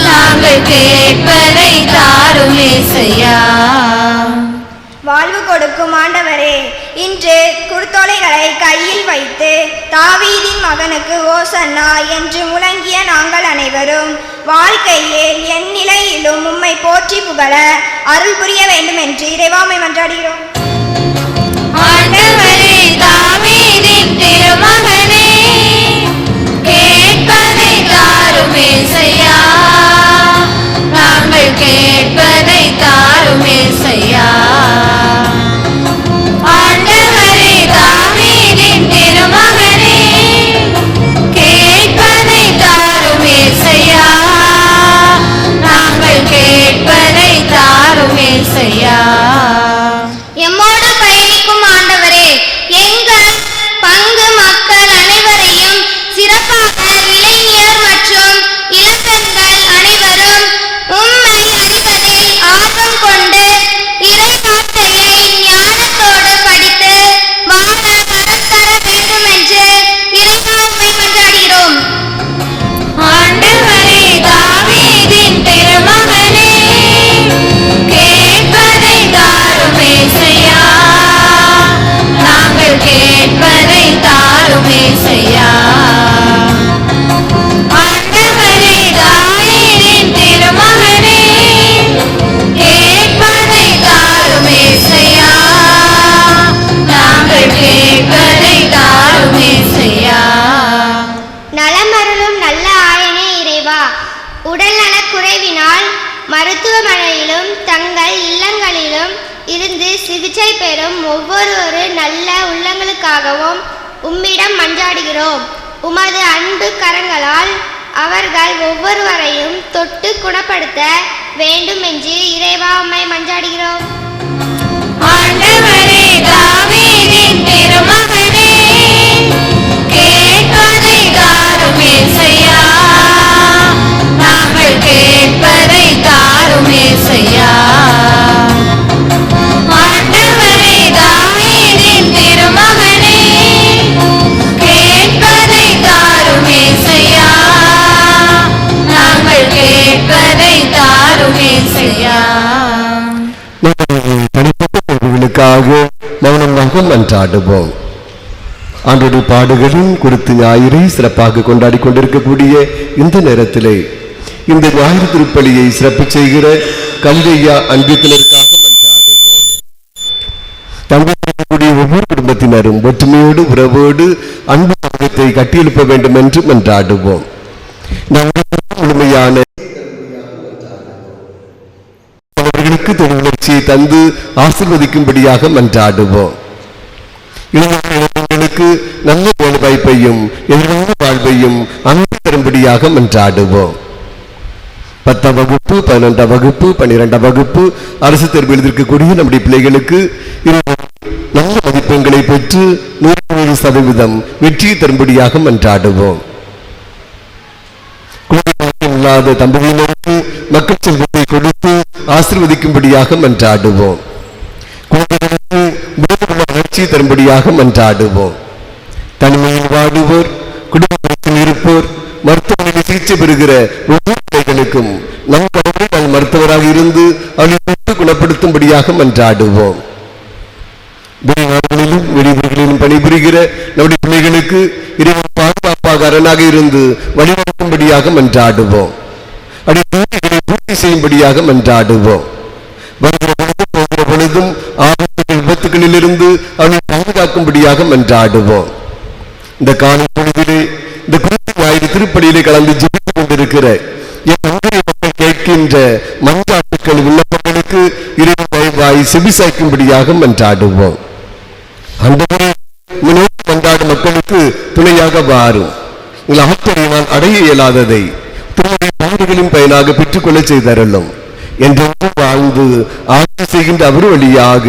நாங்கள் கேட்பதை தாரும் ஏசையா. வாழ்வு கொடுக்கும் ஆண்டவரே, இன்று குருத்தோலைகளை கையில் வைத்து தாவீதின் மகனுக்கு ஓசன்னா என்று முழங்கிய நாங்கள் அனைவரும் வாழ்க்கையில் என் நிலையிலும் உம்மை போற்றி புகழ அருள் புரிய வேண்டும் என்று இறைவா உம்மை மன்றாடுகிறோம். ஆண்டவரே, தாவீதின் திருமகனே, கேட்பதை தாரும் ஏசையா, நாங்கள் கேட்பதை தாரும் ஏசையா. ஆண்டவரே, தாவீதின் திருமகனே, கேட்பதை தாரும் ஏசையா, நாங்கள் கேட்பதை தாரும் ஏசையா. எம்மோடு பயணிக்கும் ஆண்டவரே, எங்கள் பங்கு மக்கள் அனைவரையும் சிறப்பாக இளைஞர் மற்றும் இளம்பெண்கள் அனைவரும் உம்மை அறிவதை ஆர்வம் கொண்டு இறை வார்த்தையை ஞானத்தோடு படித்து வாழ வரம் தர வேண்டும் என்று இறைவா உம்மை மன்றாடுகிறோம். ஆண்டவரே, தாவீதின் திருமகனே, கேட்பதை தாரும் ஏசையா, நாங்கள் கேட்பதை தாரும் ஏசையா. ஆண்டவரே, தாவீதின் திருமகனே, கேட்பதை தாரும் ஏசையா, நாங்கள் கேட்பதை தாரும் ஏசையா. நலமருளும் நல்ல ஆயனே இறைவா, உடல் நலக்குறைவினால் மருத்துவமனையிலும் தங்கள் இல்லங்களிலும் இருந்து சிகிச்சை பெறும் ஒவ்வொரு நல்ல உள்ளங்களுக்காகவும் உம்மிடம் மன்றாடுகிறோம். உமது அன்பு கரங்களால் அவர்கள் ஒவ்வொருவரையும் தொட்டு குணப்படுத்த வேண்டும் என்று இறைவா உம்மை மன்றாடுகிறோம். ஆண்டவரே, தாவீதின் திருமகனே, கேட்பதை தாரும் ஏசையா, நாங்கள் கேட்பதை தாரும் ஏசையா. ஆண்டவரே, தாவீதின் திருமகனே, கேட்பதை தாரும் ஏசையா, நாங்கள் கேட்பதை தாரும் ஏசையா. தனிப்பட்ட தேவைகளுக்காக மௌனமாக மன்றாடுவோம். ஆண்டோடைய பாடுகளின் குறித்து ஞாயிறை சிறப்பாக கொண்டாடி கொண்டிருக்கக்கூடிய இந்த நேரத்திலே இந்த ஞாயிறு திருப்பலியை சிறப்பு செய்கிற கவிதையா அன்பித்தினருக்காக மன்றாடுவோம். தங்களுடைய ஒவ்வொரு குடும்பத்தினரும் ஒற்றுமையோடு உறவோடு அன்பு சமூகத்தை கட்டியெழுப்ப வேண்டும் என்று மன்றாடுவோம். முழுமையான அவர்களுக்கு தொழிற்சியை தந்து ஆசீர்வதிக்கும்படியாக மன்றாடுவோம். இளைஞர்களுக்கு நல்ல வேலை வாய்ப்பையும் எதிரான வாழ்வையும் அமைத்து தரும்படியாக மன்றாடுவோம். 10ஆம் வகுப்பு 11ஆம் வகுப்பு 12ஆம் வகுப்பு அரசு தேர்வு எழுதியிருக்கக்கூடிய நம்முடைய பிள்ளைகளுக்கு நல்ல மதிப்பெண்களை பெற்று 100% வெற்றியை தரும்படியாக மன்றாடுவோம். இல்லாத தம்பதியினருக்கு மக்கள் செல்வத்தை கொடுத்து ஆசீர்வதிக்கும்படியாக மன்றாடுவோம். குழந்தைகளுக்கு வளர்ச்சியை தரும்படியாக மன்றாடுவோம். தனிமையில் வாடுவோர், குடும்பத்தில் இருப்போர், மருத்துவமனையில் சிகிச்சை பெறுகிற ஒவ்வொரு பிள்ளைகளுக்கும் நம் கடவுளை மருத்துவராக இருந்து அவர்களை குணப்படுத்தும்படியாக மன்றாடுவோம். வெளிநாடுகளிலும் வெளியூர்களிலும் பணிபுரிகிற நம்முடைய பிள்ளைகளுக்கு இறைவன் பாதுகாப்பாக அரணாக இருந்து வழிநடத்தும்படியாக மன்றாடுவோம். அடிப்படைகளை பூர்த்தி செய்யும்படியாக மன்றாடுவோம். வருகிற பொழுதும் போகிற பொழுதும் ஆபத்துகள் விபத்துகளிலிருந்து அவனை பாதுகாக்கும்படியாக மன்றாடுவோம். இந்த காலை பொழுதிலே இந்த குறித்த ஞாயிறு திருப்பலியிலே கலந்து ஜெபித்துக் கொண்டிருக்கிற என் அன்றைய மக்கள் கேட்கின்ற மன்றாட்டுக்கள் விண்ணப்பங்களுக்கு இறைவன் தயவாய் செவிசாய்க்கும்படியாக மன்றாடுவோம். அந்த மன்றாடும் மக்களுக்கு துணையாக வழியாக வாரும். எங்கள் ஆற்றலினால் அடைய இயலாததை திருமண பாடுகளின் பயனாக பெற்றுக்கொள்ள செய்தருளும். என்றென்றும் வாழ்ந்து ஆட்சி செய்கின்ற அவர் வழியாக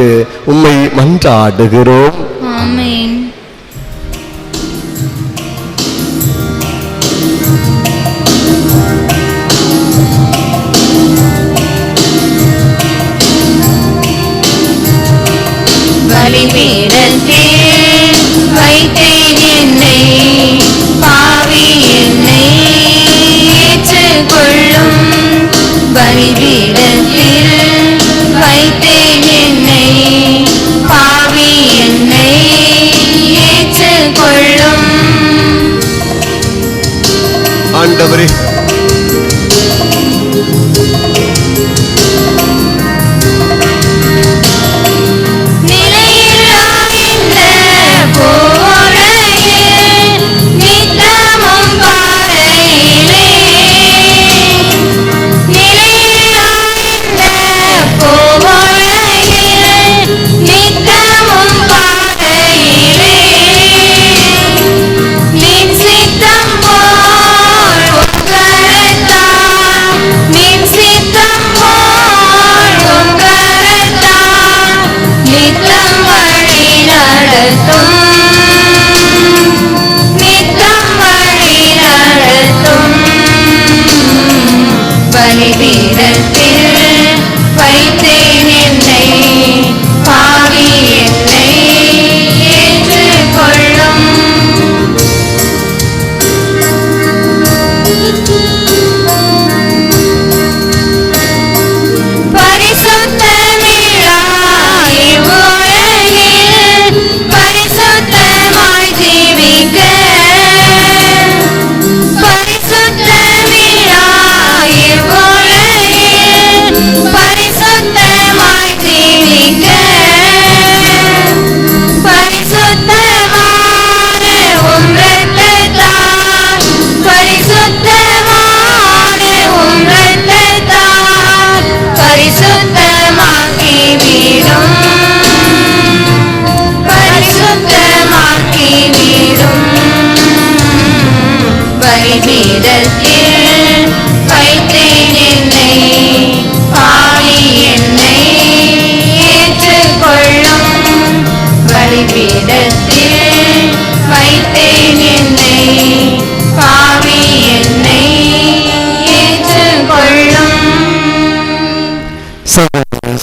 உம்மை மன்றாடுகிறோம். ஆமென். பலிபீடத்தில் வைத்தேன் என்னை, பாவி என்னை ஏற்றுக்கொள்ளும். பலிபீடத்தில் வைத்தேன் என்னை, பாவி என்னை ஏற்றுக்கொள்ளும். ஆண்டவரே,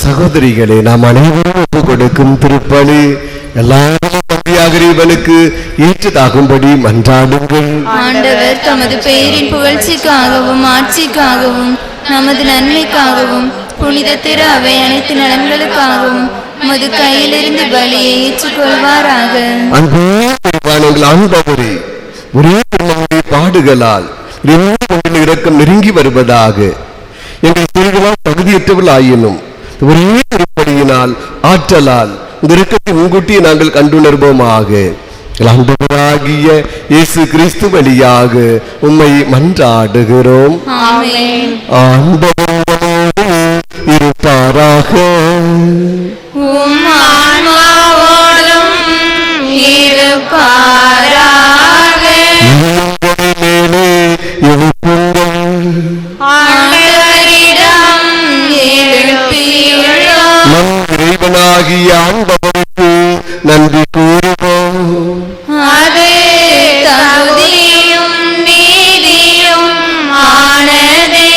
சகோதரிகளே, நாம் அனைவரும் ஒப்பு கொடுக்கும் திருப்பலி எல்லாரும் பங்கியாக இறைவனுக்கு ஏற்றதாகும்படி மன்றாடுங்கள். ஆண்டவர் தமது பெயரின் புகழ்ச்சிக்காகவும் ஆட்சிக்காகவும் நமது நன்மைக்காகவும் புனித திரு அவை அனைத்து நலன்களுக்காகவும் உமது கையிலிருந்து பலியை ஏற்றுக்கொள்வாராக. ஆண்டவரே, ஒரே திருமணமுடைய பாடுகளால் இரக்கம் நெருங்கி வருவதாக. எங்கள் சிறுகளால் தகுதியற்றவர்கள் ஆயினும் ஒரே திருப்படியினால் ஆற்றலால் இந்த இரக்கத்தை முன்கூட்டியே நாங்கள் கண்டுணர்வோமாக. ஆண்டவராகிய இயேசு கிறிஸ்து வழியாக உம்மை மன்றாடுகிறோம். ஆமென். ஆண்டவரோடு இருப்பாராக. உம் ஆன்மாவோடும் இருப்பாராக. மேலே எழுப்புங்கள். ஆண்டவரிடம் எழுப்பியுள்ளோம். நம் இறைவனாகிய ஆண்டவருக்கு நன்றி கூறுவோம். அது தகுதியும் நீதியும் ஆனதே.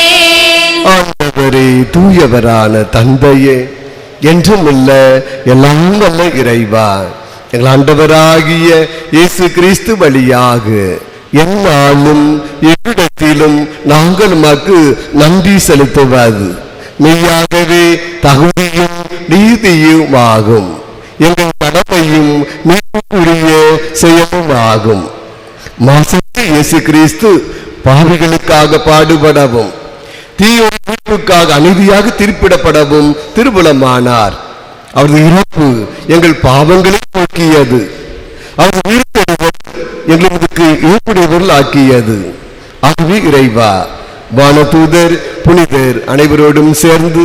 ஆண்டவரே, தூயவரான தந்தையே, என்றுமுள்ள எல்லாம் வல்ல இறைவா, எங்கள் ஆண்டவராகிய இயேசு கிறிஸ்து வழியாக எந்நாளும் எவ்விடத்திலும் நாங்கள் உமக்கு நன்றி செலுத்துவது மெய்யாகவே தகுதியும் நீதியுமாகும். எங்கள் கடமையும் மீட்புக்குரிய செயலுமாகும். மாசத்து இயேசு கிறிஸ்து பாவிகளுக்காக பாடுபடவும் தீயோட மீட்புக்காக அநீதியாக தீர்ப்பிடப்படவும் திருவுளமானார். அவரது இறப்பு எங்கள் பாவங்களை போக்கியது. அவரது உயிர்த்தெழுதல் எங்களுக்கு ஏற்புடையவர்கள் ஆக்கியது. ஆகவே இறைவா, வானதூதர் புனிதர் அனைவரோடும் சேர்ந்து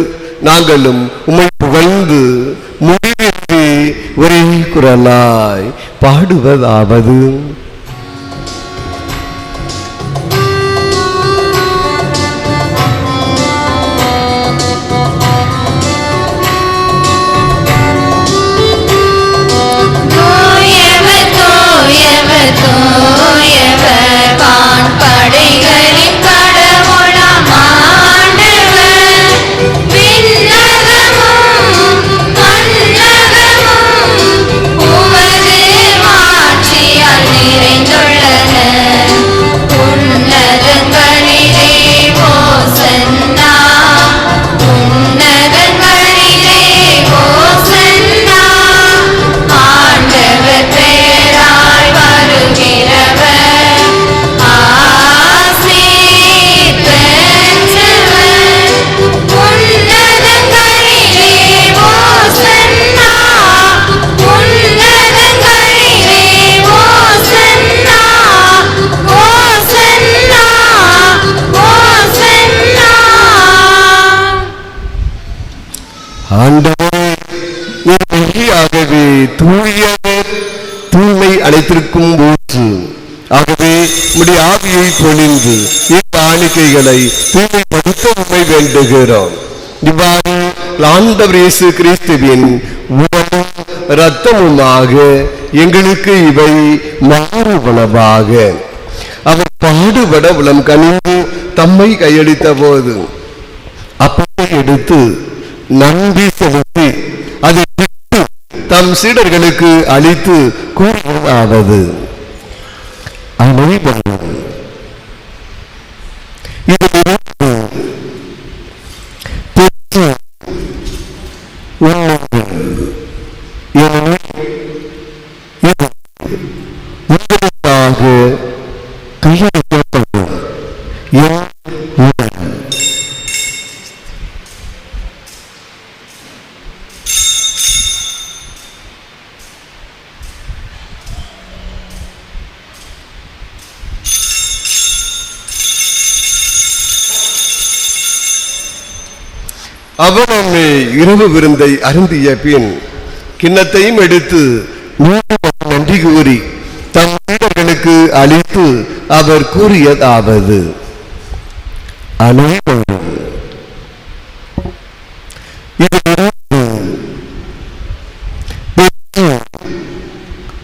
நாங்களும் உம்மை புகழ்ந்து முடிவின்றி ஒரே குரலாய் பாடுவதாவது: தூயவர் தூய்மை அனைத்திற்கும் ஊற்று. ஆகவே உம்முடைய ஆவியை பொழிந்து இக்காணிக்கைகளை தூய்மைப்படுத்த உம்மை வேண்டுகிறோம். இவ்வாறு ஆண்டவர் இயேசு கிறிஸ்துவின் உடலும் இரத்தமுமாக எங்களுக்கு இவை மாறுவனவாக. அவர் பாடுபட உளம் கனிந்து தம்மை கையளித்த போது அப்பத்தை எடுத்து நன்றி செலுத்தி அதை தம் சீடர்களுக்கு அளித்து கூறியதாவது, உங்களுக்காக கையளிக்கப்படும் என் உடல். அவர் நம்மை இரவு விருந்தை அருந்திய பின் கிண்ணத்தையும் எடுத்து நன்றி கூறி தம் சீடர்களுக்கு அளித்து அவர் கூறியதாவது, அனைவரும் இதிலிருந்து பெற்று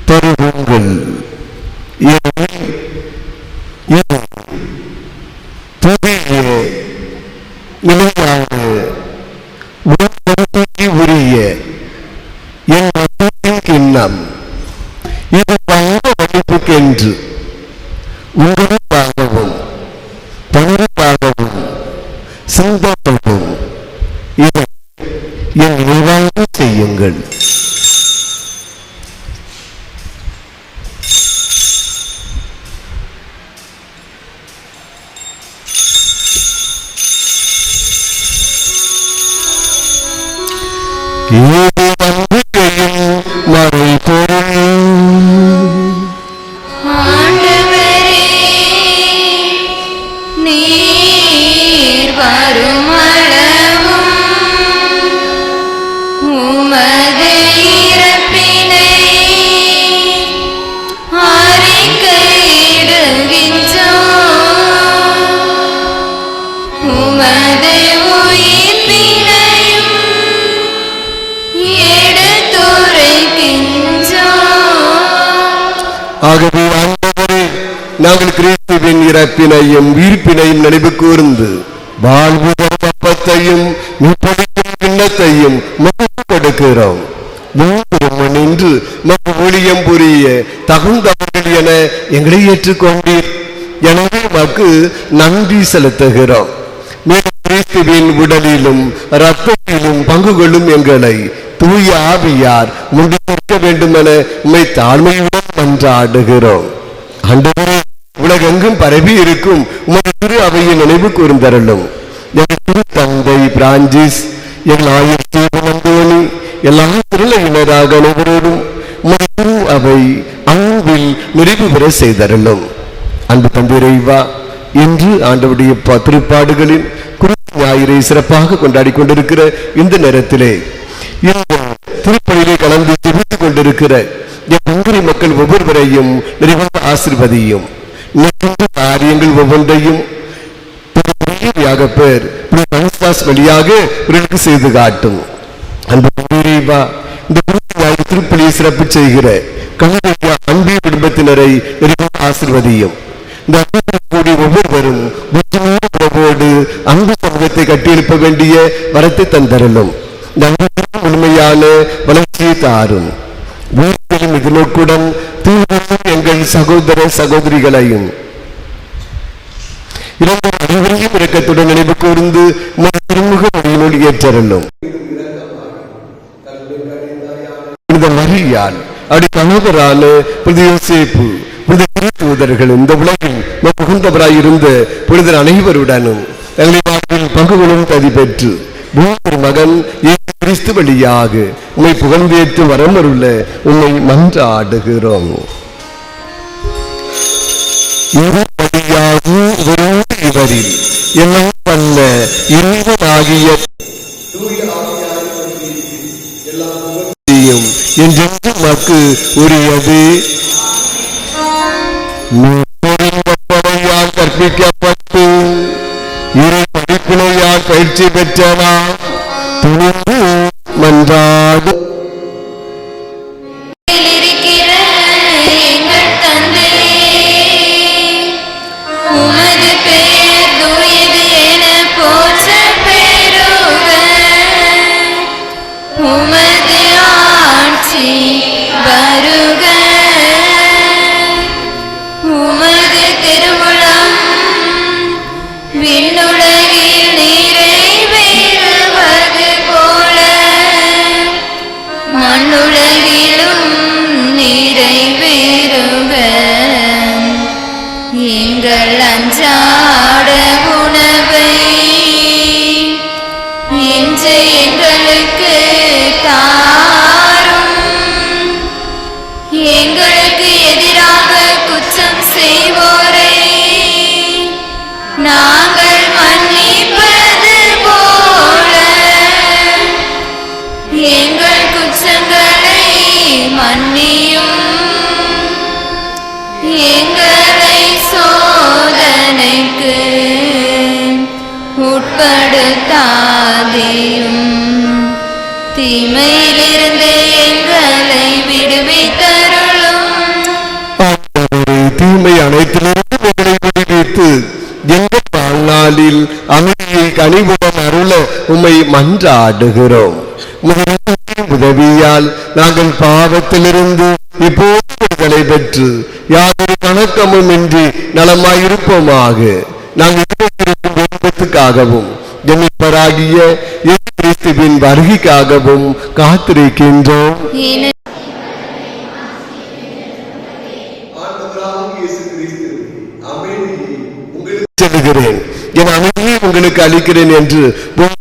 பருகுங்கள். இது புதிய நிலையான உடன்படிக்கைக்கு உரிய என் ரத்தத்தின் கிண்ணம். இது பாவ மன்னிப்புக்கென்று உங்களுக்காகவும் பலருக்காகவும் சிந்தப்படும். இதை என் நினைவாக செய்யுங்கள். ஏது நம்பிக்கையும் மறைபொருள். ஆண்டவரே, நீர் வருமளவும் உமது இறப்பினை அறிக்கையிடுகின்றோம். உமது உயிர்ப்பினையும் ஆகவே ஆண்டவரே, நாங்கள் கிறிஸ்துவின் இறப்பினையும் உயிர்ப்பினையும் நினைவு கூர்ந்து வாழ்வு தரும் அப்பத்தையும் மீட்பளிக்கும் கிண்ணத்தையும் மகிழ்ச்சி கொடுக்கிறோம். நின்று ஊழியம் புரிய தகுந்தவர்கள் என எங்களை ஏற்றுக்கொண்டீர். எனவே மக்கு நன்றி செலுத்துகிறோம். மேலும் கிறிஸ்துவின் உடலிலும் இரத்தத்திலும் பங்கு கொள்ளும் எங்களை தூய ஆவியார் முன்னிற்க வேண்டும் என உம்மை தாழ்மையுடன் மன்றாடுகிறோம். ஆண்டவரே, உலகெங்கும் பரவி இருக்கும் உமது திரு அவையை நினைவு கூர்ந்தருளும். எங்கள் திரு தந்தை பிரான்சிஸ், எங்கள் ஆயர் ஸ்டீபன் அந்தோணி, எல்லா திருநிலையினராக அனைவரோடும் உமது திரு அவை அன்பில் நிறைவு பெற செய்தருளும். அன்பு தந்தை இறைவா, இன்று ஆண்டவருடைய திருப்பாடுகளின் குருத்து ஞாயிறை சிறப்பாக கொண்டாடி கொண்டிருக்கிற இந்த நேரத்திலே இந்த திருப்பணியை கலந்து ஜெபித்துக் கொண்டிருக்கிற என் பங்குரி மக்கள் ஒவ்வொருவரையும் நிறைவாக ஆசீர்வதியும். காரியங்கள் ஒவ்வொன்றையும் பேர் வழியாக பிறருக்கு செய்து காட்டும். அன்பு இறைவா, இந்த திருப்பணியை சிறப்பு செய்கிற கணவரையா அன்பு குடும்பத்தினரை நிறைவாக ஆசீர்வதியும். இந்த கூடிய ஒவ்வொருவரும் உறவோடு அன்பு சமூகத்தை கட்டியெழுப்ப வேண்டிய வரத்தை தந்தரலும். உண்மையான வளர்ச்சியை தாரும். வீட்டிலும் இது நோக்குடன் தீவிரம் எங்கள் சகோதர சகோதரிகளையும் அனைவரையும் இரக்கத்துடன் நினைவு கூர்ந்து திருமுக வழியினோடு ஏற்றரலும். இந்த மரியாள் அப்படி கணவரான யோசேப்பு தூதர்கள் இந்த உலகில் புகுந்தவராய் இருந்த புனிதர் அனைவருடனும் எங்களை வாழ்வில் பங்குகளும் ததி பெற்று மகன் கிறிஸ்து வழியாக உம்மை புகழ்ந்தேற்று வரமருள உம்மை மன்றாடுகிறோம். இவரில் எல்லாம் பண்ண இறைவனாகிய என்றும் உமக்கு உரியது. கற்பிக்கப்பட்டு இரு படிப்பினையால் பயிற்சி பெற்றனா துணிந்து மன்றாடு. தீமையிலிருந்து எங்களை விடுவித்தருளும். தீமை அனைத்திலிருந்து எங்களை விடுவித்து எங்கள் வாழ்நாளில் அமைதியை கனிவுடன் அருள உம்மை மன்றாடுகிறோம். உதவியால் நாங்கள் பாவத்திலிருந்து இப்போது விடுதலை பெற்று யாதொரு கணக்கமும் இன்றி நலமாயிருப்போமாக. நாங்கள் விருப்பத்துக்காகவும் ஜெமிப்பராகிய கிறிஸ்துவின் வருகைக்காகவும் காத்திருக்கின்றோம். சொல்லுகிறேன், என் அமைதியை உங்களுக்கு அளிக்கிறேன் என்று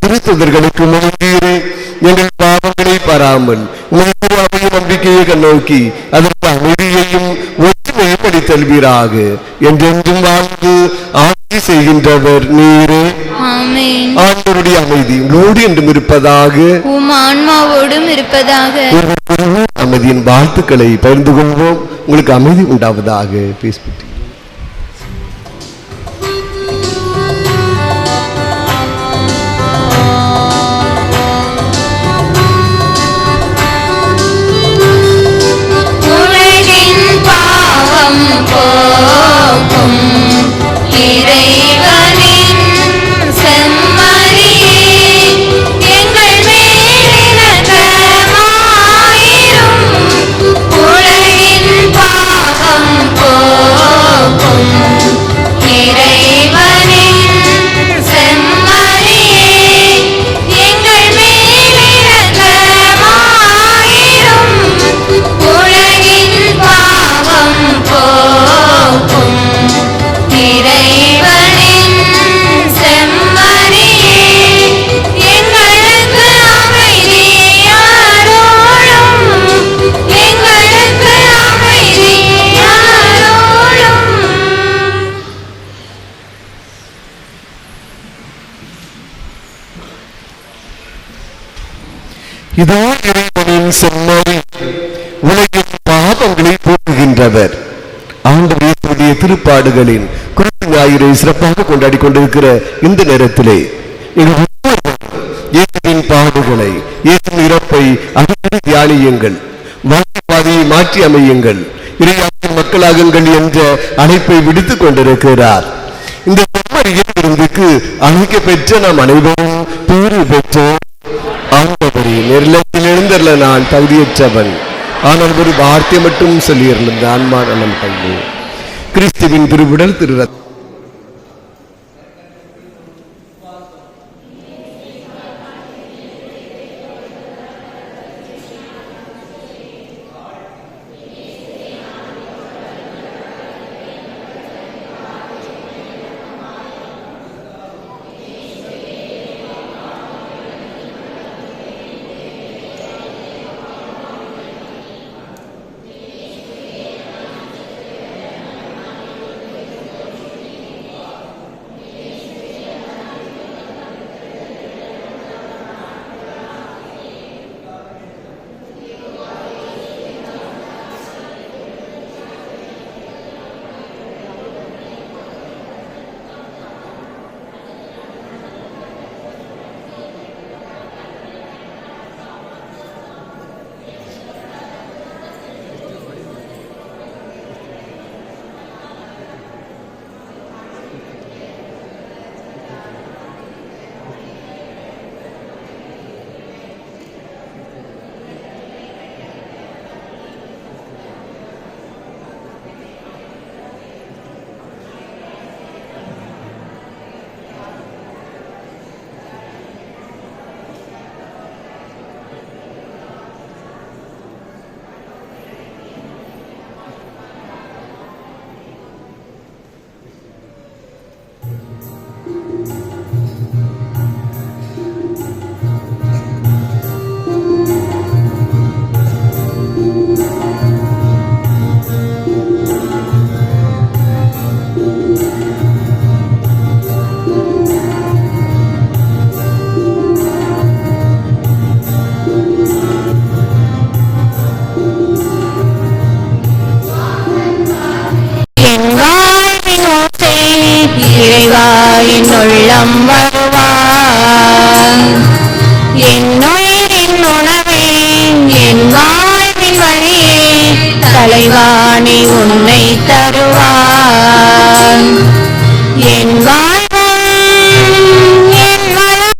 திருத்தூதர்களுக்கு முன்கிறேன். எங்கள் பாவங்களை பாராமல் உங்களுடைய நம்பிக்கையை கண்ணோக்கி அதற்கு அமைதியையும் ஒற்றுமையும் அளித்தல்வீராக. என்றென்றும் வாழ்ந்து ஆட்சி செய்கின்றவர் நீரே. ஆண்டவருடைய அமைதி உங்களோடு என்றும் இருப்பதாக, ஆன்மாவோடும் இருப்பதாக. அமைதியின் வாழ்த்துக்களை பகிர்ந்து கொள்வோம். உங்களுக்கு அமைதி உண்டாவதாக. பேசிவிட்டு இதோ இறைவனின் செம்மறி, உலகின் பாவங்களை போக்குகின்றவர். ஆண்டவர் இயேசுவுடைய திருப்பாடுகளின் குருத்து ஞாயிறை சிறப்பாக கொண்டாடி கொண்டிருக்கிற இந்த நேரத்திலே இயேசுவின் பாடுகளை, இயேசுவின் இறப்பை அடிக்கடி தியானியுங்கள். வாழ்க்கை பாதையை மாற்றி அமையுங்கள். இறையாற்றின் மக்களாகுங்கள் என்ற அழைப்பை விடுத்துக் கொண்டிருக்கிறார். இந்த செம்மறியின் விருந்துக்கு அழைக்க பெற்ற நாம் அனைவரும் பேறு பெற்றோம். ஆண்டவரே, நெருளத்தில் எழுந்தருள நான் தகுதியற்றவன், ஆனால் ஒரு வார்த்தை மட்டும் சொல்லியிருந்த ஆன்மா நலம் கையில். கிறிஸ்துவின் திருவுடல் திருரத்தம் உள்ளம் வருவார். என் உயிரின் உணவே, என் வாழ்வின் வழியே, தலைவாணி உன்னை தருவார். என் வாழ்வும் என் வளம்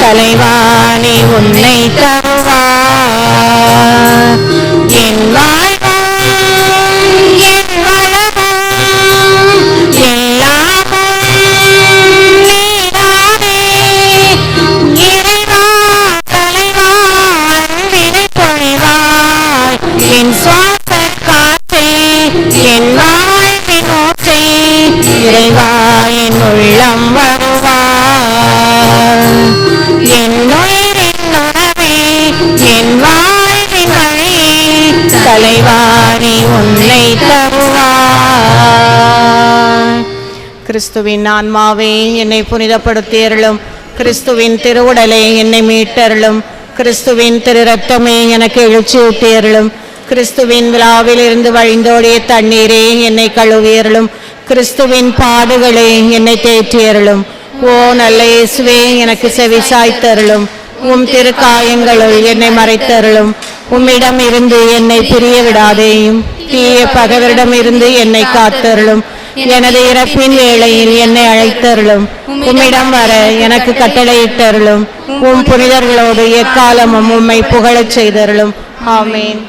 தலைவாணி உன்னை தருவார். என் வாழ்வும் என் வளமும் எல்லாமும் நீதானே. இறைவா தலைவா அன்பினை பொழிவாய். என் சுவாச காற்றே என் வாழ்வின் ஊற்றே இறைவா என் உள்ளம் வருவார். என் உயிரின் உணவே என் வாழ்வின் வழியே தலைவாணி உன்னை தருவார். கிறிஸ்துவின் ஆன்மாவே என்னை புனிதப்படுத்தியருளும். கிறிஸ்துவின் திருவுடலை என்னை மீட்டருளும். கிறிஸ்துவின் திரு ரத்தமே எனக்கு எழுச்சியூட்டியருளும். கிறிஸ்துவின் விழாவில் இருந்து வழிந்தோடிய தண்ணீரே என்னை கழுவியருளும். கிறிஸ்துவின் பாடுகளே என்னை தேற்றியருளும். ஓ நல்ல இயேசுவே எனக்கு செவிசாய்த்தருளும். உம் திருக்காயங்களுள் என்னை மறைத்தருளும். உம்மிடம் இருந்து என்னை பிரிய விடாதேயும். தீய பகைவரிடம் இருந்து என்னை காத்தருளும். எனது இறப்பின் வேளையில் என்னை அழைத்தருளும். உம்மிடம் வர எனக்கு கட்டளையிட்டருளும். உம் புனிதர்களோடு எக்காலமும் உம்மை புகழச் செய்தருளும். ஆமேன்.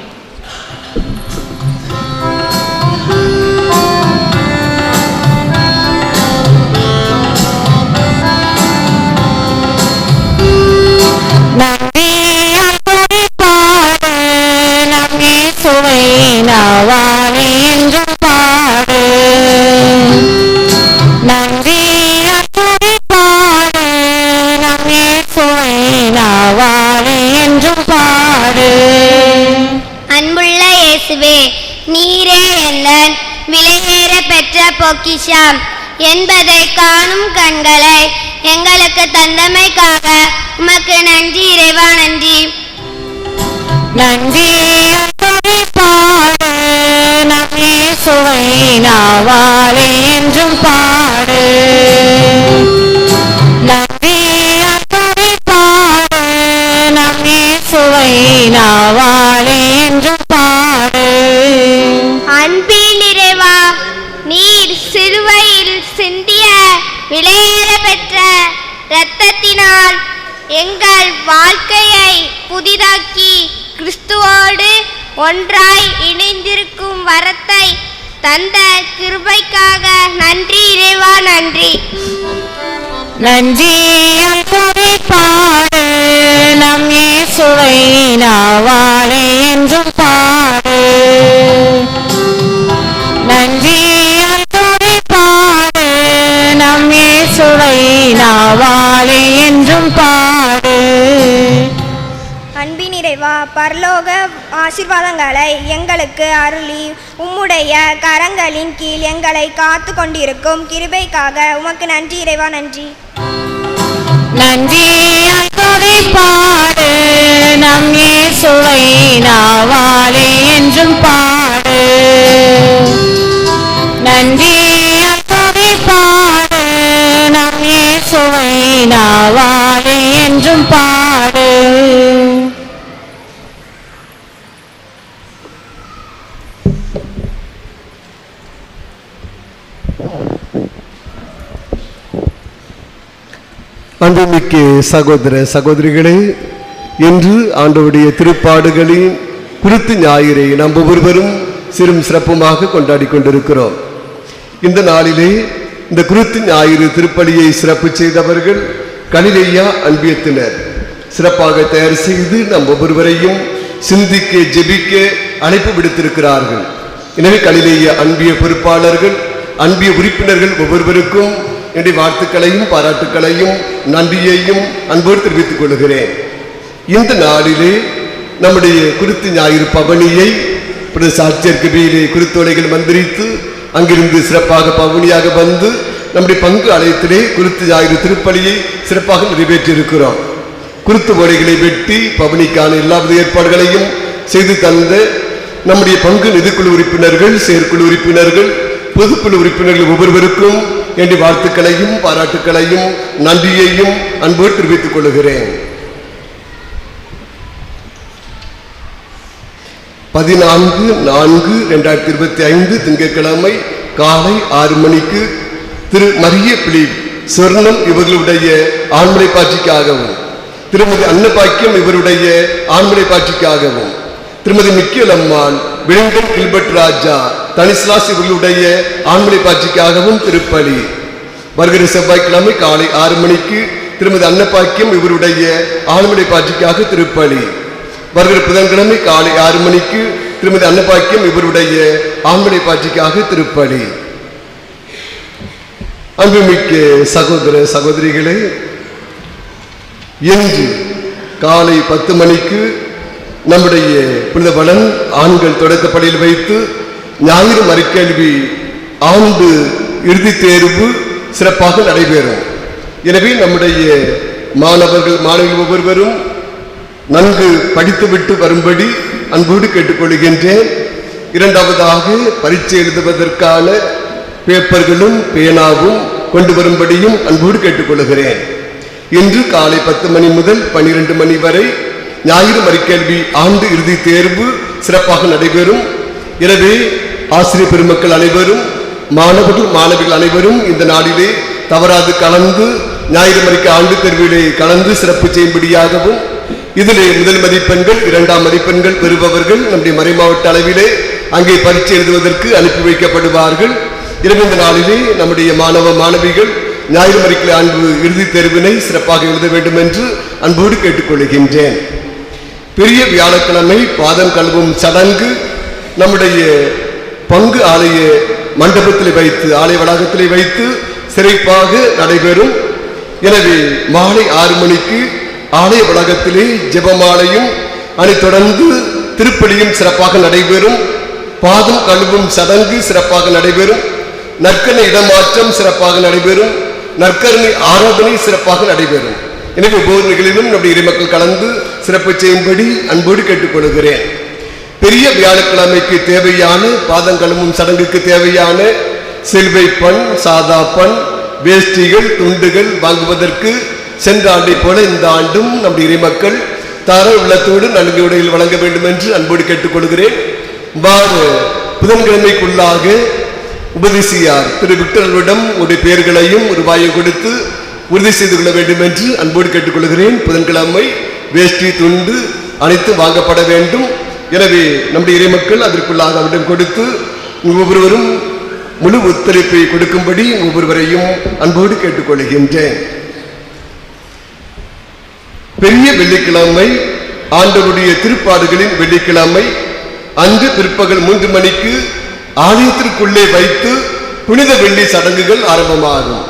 நாவானே என்று பாடு. நன்றி அத்துணை பாடு. நம் இயேசுவை நாவானே என்று பொக்கிஷம் என்பதை காணும் கண்களை எங்களுக்கு தந்தமைக்காக உமக்கு நன்றி இறைவா, நன்றி. நன்றி பாடு நம் இயேசுவை நாவாலே என்றும் பாடு. நன்றி பாடு நம் இயேசுவை நாவாலே என்றும் பாடு. அன்பின் இறைவா, நீர் சிலுவையில் சிந்திய விலையேற பெற்ற இரத்தத்தினால் எங்கள் வாழ்க்கையை புதிதாக்கி கிறிஸ்துவோடு ஒன்றாய் இணைந்திருக்கும் வரத்தை தந்த கிருபைக்காக நன்றி இறைவா, நன்றி. நன்றி பாடு நம் இயேசுவை நாவாலே என்றும் பாடு. நன்றி பாடு நம் இயேசுவை நாவாலே என்றும் பாடு. அன்பின் இறைவா, பரலோக ஆசீர்வாதங்களை எங்களுக்கு அருளி உம்முடைய கரங்களின் கீழ் எங்களை காத்து கொண்டிருக்கும் கிருபைக்காக உமக்கு நன்றி இறைவா, நன்றி. நன்றி பாடு நம் இயேசுவை நாவாலே என்றும் பாடு. நன்றி பாடு நம் இயேசுவை நாவாலே என்றும் பாடு. அன்புமிக்க சகோதர சகோதரிகளே, இன்று ஆண்டவருடைய திருப்பாடுகளின் குருத்து ஞாயிறை நாம் ஒவ்வொருவரும் சிறும் சிறப்புமாக கொண்டாடி கொண்டிருக்கிறோம். இந்த நாளிலே இந்த குருத்து ஞாயிறு திருப்பலியை சிறப்பு செய்தவர்கள் கலிலேயா அன்பியத்தினர் சிறப்பாக தயார் செய்து நம் ஒவ்வொருவரையும் சிந்திக்க ஜெபிக்க அழைப்பு விடுத்திருக்கிறார்கள். எனவே கலிலேயா அன்பிய பொறுப்பாளர்கள், அன்பிய உறுப்பினர்கள் ஒவ்வொருவருக்கும் என்னுடைய வாழ்த்துக்களையும் பாராட்டுக்களையும் நன்றியையும் அன்போடு தெரிவித்துக் கொள்கிறேன். இந்த நாளிலே நம்முடைய குருத்து ஞாயிறு பவனியை சாட்சியர் கபியிலே குருத்தோலைகள் மந்திரித்து அங்கிருந்து சிறப்பாக பவனியாக வந்து நம்முடைய பங்கு ஆலயத்திலே குருத்து ஞாயிறு திருப்பலியை சிறப்பாக நிறைவேற்றியிருக்கிறோம். குருத்து ஓலைகளை வெட்டி பவனிக்கான எல்லாவித ஏற்பாடுகளையும் செய்து தந்த நம்முடைய பங்கு நிதிக்குழு உறுப்பினர்கள், செயற்குழு உறுப்பினர்கள், பொதுக்குழு உறுப்பினர்கள் ஒவ்வொருவருக்கும் என்னுடைய வாழ்த்துக்களையும் பாராட்டுக்களையும் நன்றியையும் அன்போடு தெரிவித்துக் கொள்கிறேன். 14/4/2025 திங்கட்கிழமை காலை 6 மணிக்கு திரு மரிய பிலிப் சொர்ணம் இவர்களுடைய ஆண்மலை பாட்சிக்காகவும், திருமதி அன்னபாக்கியம் இவருடைய ஆண்மலை பாட்சிக்காகவும், திருமதி மிக்கேல் அம்மாள், விலங்கன் கில்பர்ட் ராஜா, தனிஸ்லாஸ் இவர்களுடைய ஆண்மலை பாட்சிக்காகவும் திருப்பலி. வருகிற செவ்வாய்க்கிழமை காலை 6 மணிக்கு திருமதி அன்னபாக்கியம் இவருடைய ஆண்மலை பாட்சிக்காக திருப்பலி. வருகிற புதன்கிழமை காலை 6 மணிக்கு திருமதி அன்னபாக்கியம் இவருடைய ஆண்மலை பாட்சிக்காக திருப்பலி. அன்புமிக்க சகோதர சகோதரிகளே, இன்று காலை 10 மணிக்கு நம்முடைய புனிதவளன் ஆண்கள் தொடக்கப்பள்ளியில் வைத்து ஞாயிறு மறைக்கல்வி ஆண்டு இறுதித் தேர்வு சிறப்பாக நடைபெறும். எனவே நம்முடைய மாணவர்கள் ஒவ்வொருவரும் நன்கு படித்துவிட்டு வரும்படி அன்போடு கேட்டுக்கொள்கின்றேன். இரண்டாவதாக பரீட்சை எழுதுவதற்கான பேப்பர்களும் பேனாவும் கொண்டு வரும்படியும் அன்போடு கேட்டுக்கொள்கிறேன். இன்று காலை 10 மணி முதல் 12 மணி வரை ஞாயிறு மறைக்கல்வி ஆண்டு இறுதி தேர்வு சிறப்பாக நடைபெறும். எனவே ஆசிரியர் பெருமக்கள் அனைவரும், மாணவர்கள் அனைவரும் இந்த நாளிலே தவறாது கலந்து ஞாயிறு மறைக்க ஆண்டு தேர்விலே கலந்து சிறப்பு செய்யும்படியாகவும், இதிலே முதல் மதிப்பெண்கள், 2ஆம் மதிப்பெண்கள் பெறுபவர்கள் நம்முடைய மறைமாவட்ட அளவிலே அங்கே பரீட்சை எழுதுவதற்கு அனுப்பி வைக்கப்படுவார்கள். எனவே இந்த நாளிலே நம்முடைய மாணவ மாணவிகள் ஞாயிறு மறைக்கல் ஆண்டு இறுதி தேர்வினை சிறப்பாக எழுத வேண்டும் என்று அன்போடு கேட்டுக்கொள்கின்றேன். பெரிய வியாழக்கிழமை பாதம் கழுவும் சடங்கு நம்முடைய பங்கு ஆலய மண்டபத்தில் வைத்து, ஆலய வளாகத்திலே வைத்து சிறப்பாக நடைபெறும். எனவே மாலை 6 மணிக்கு ஆலய வளாகத்திலே ஜெபமாலையும் அதைத் தொடர்ந்து திருப்பலியும் சிறப்பாக நடைபெறும். பாதம் கழுவும் சடங்கு சிறப்பாக நடைபெறும். நற்கரணை இடமாற்றம் சிறப்பாக நடைபெறும். நற்கரணை ஆராதனை சிறப்பாக நடைபெறும். எனவே ஒவ்வொரு நிகழ்விலும் நம்முடைய இறைமக்கள் கலந்து சிறப்பு செய்யும்படி அன்போடு கேட்டுக்கொள்கிறேன். பெரிய வியாழக்கிழமைக்கு தேவையான பாதங்களும் சடங்குக்கு தேவையான சிலுவை பண், சாதா பண், வேஷ்டிகள், துண்டுகள் வாங்குவதற்கு சென்ற ஆண்டை போல இந்த ஆண்டும் நம்முடைய இறைமக்கள் தார உள்ளத்தோடு நன்கு உடையில் வழங்க வேண்டும் என்று அன்போடு கேட்டுக்கொள்கிறேன். புதன்கிழமைக்குள்ளாக உபதேசியார் திரு விக்டர்களிடம் உடைய பெயர்களையும் ரூபாயும் கொடுத்து உறுதி செய்து கொள்ள வேண்டும் என்று அன்போடு கேட்டுக்கொள்கிறேன். புதன்கிழமை வேஷ்டி, துண்டு அனைத்தும் வாங்கப்பட வேண்டும். எனவே நம்முடைய இறைமக்கள் அதற்குள்ளாக அவரிடம் கொடுத்து ஒவ்வொருவரும் முழு ஒத்துழைப்பை கொடுக்கும்படி ஒவ்வொருவரையும் அன்போடு கேட்டுக்கொள்கின்றேன். பெரிய வெள்ளிக்கிழமை ஆண்டவருடைய திருப்பாடுகளின் வெள்ளிக்கிழமை அன்று பிற்பகல் 3 மணிக்கு ஆலயத்திற்குள்ளே வைத்து புனித வெள்ளி சடங்குகள் ஆரம்பமாகும்.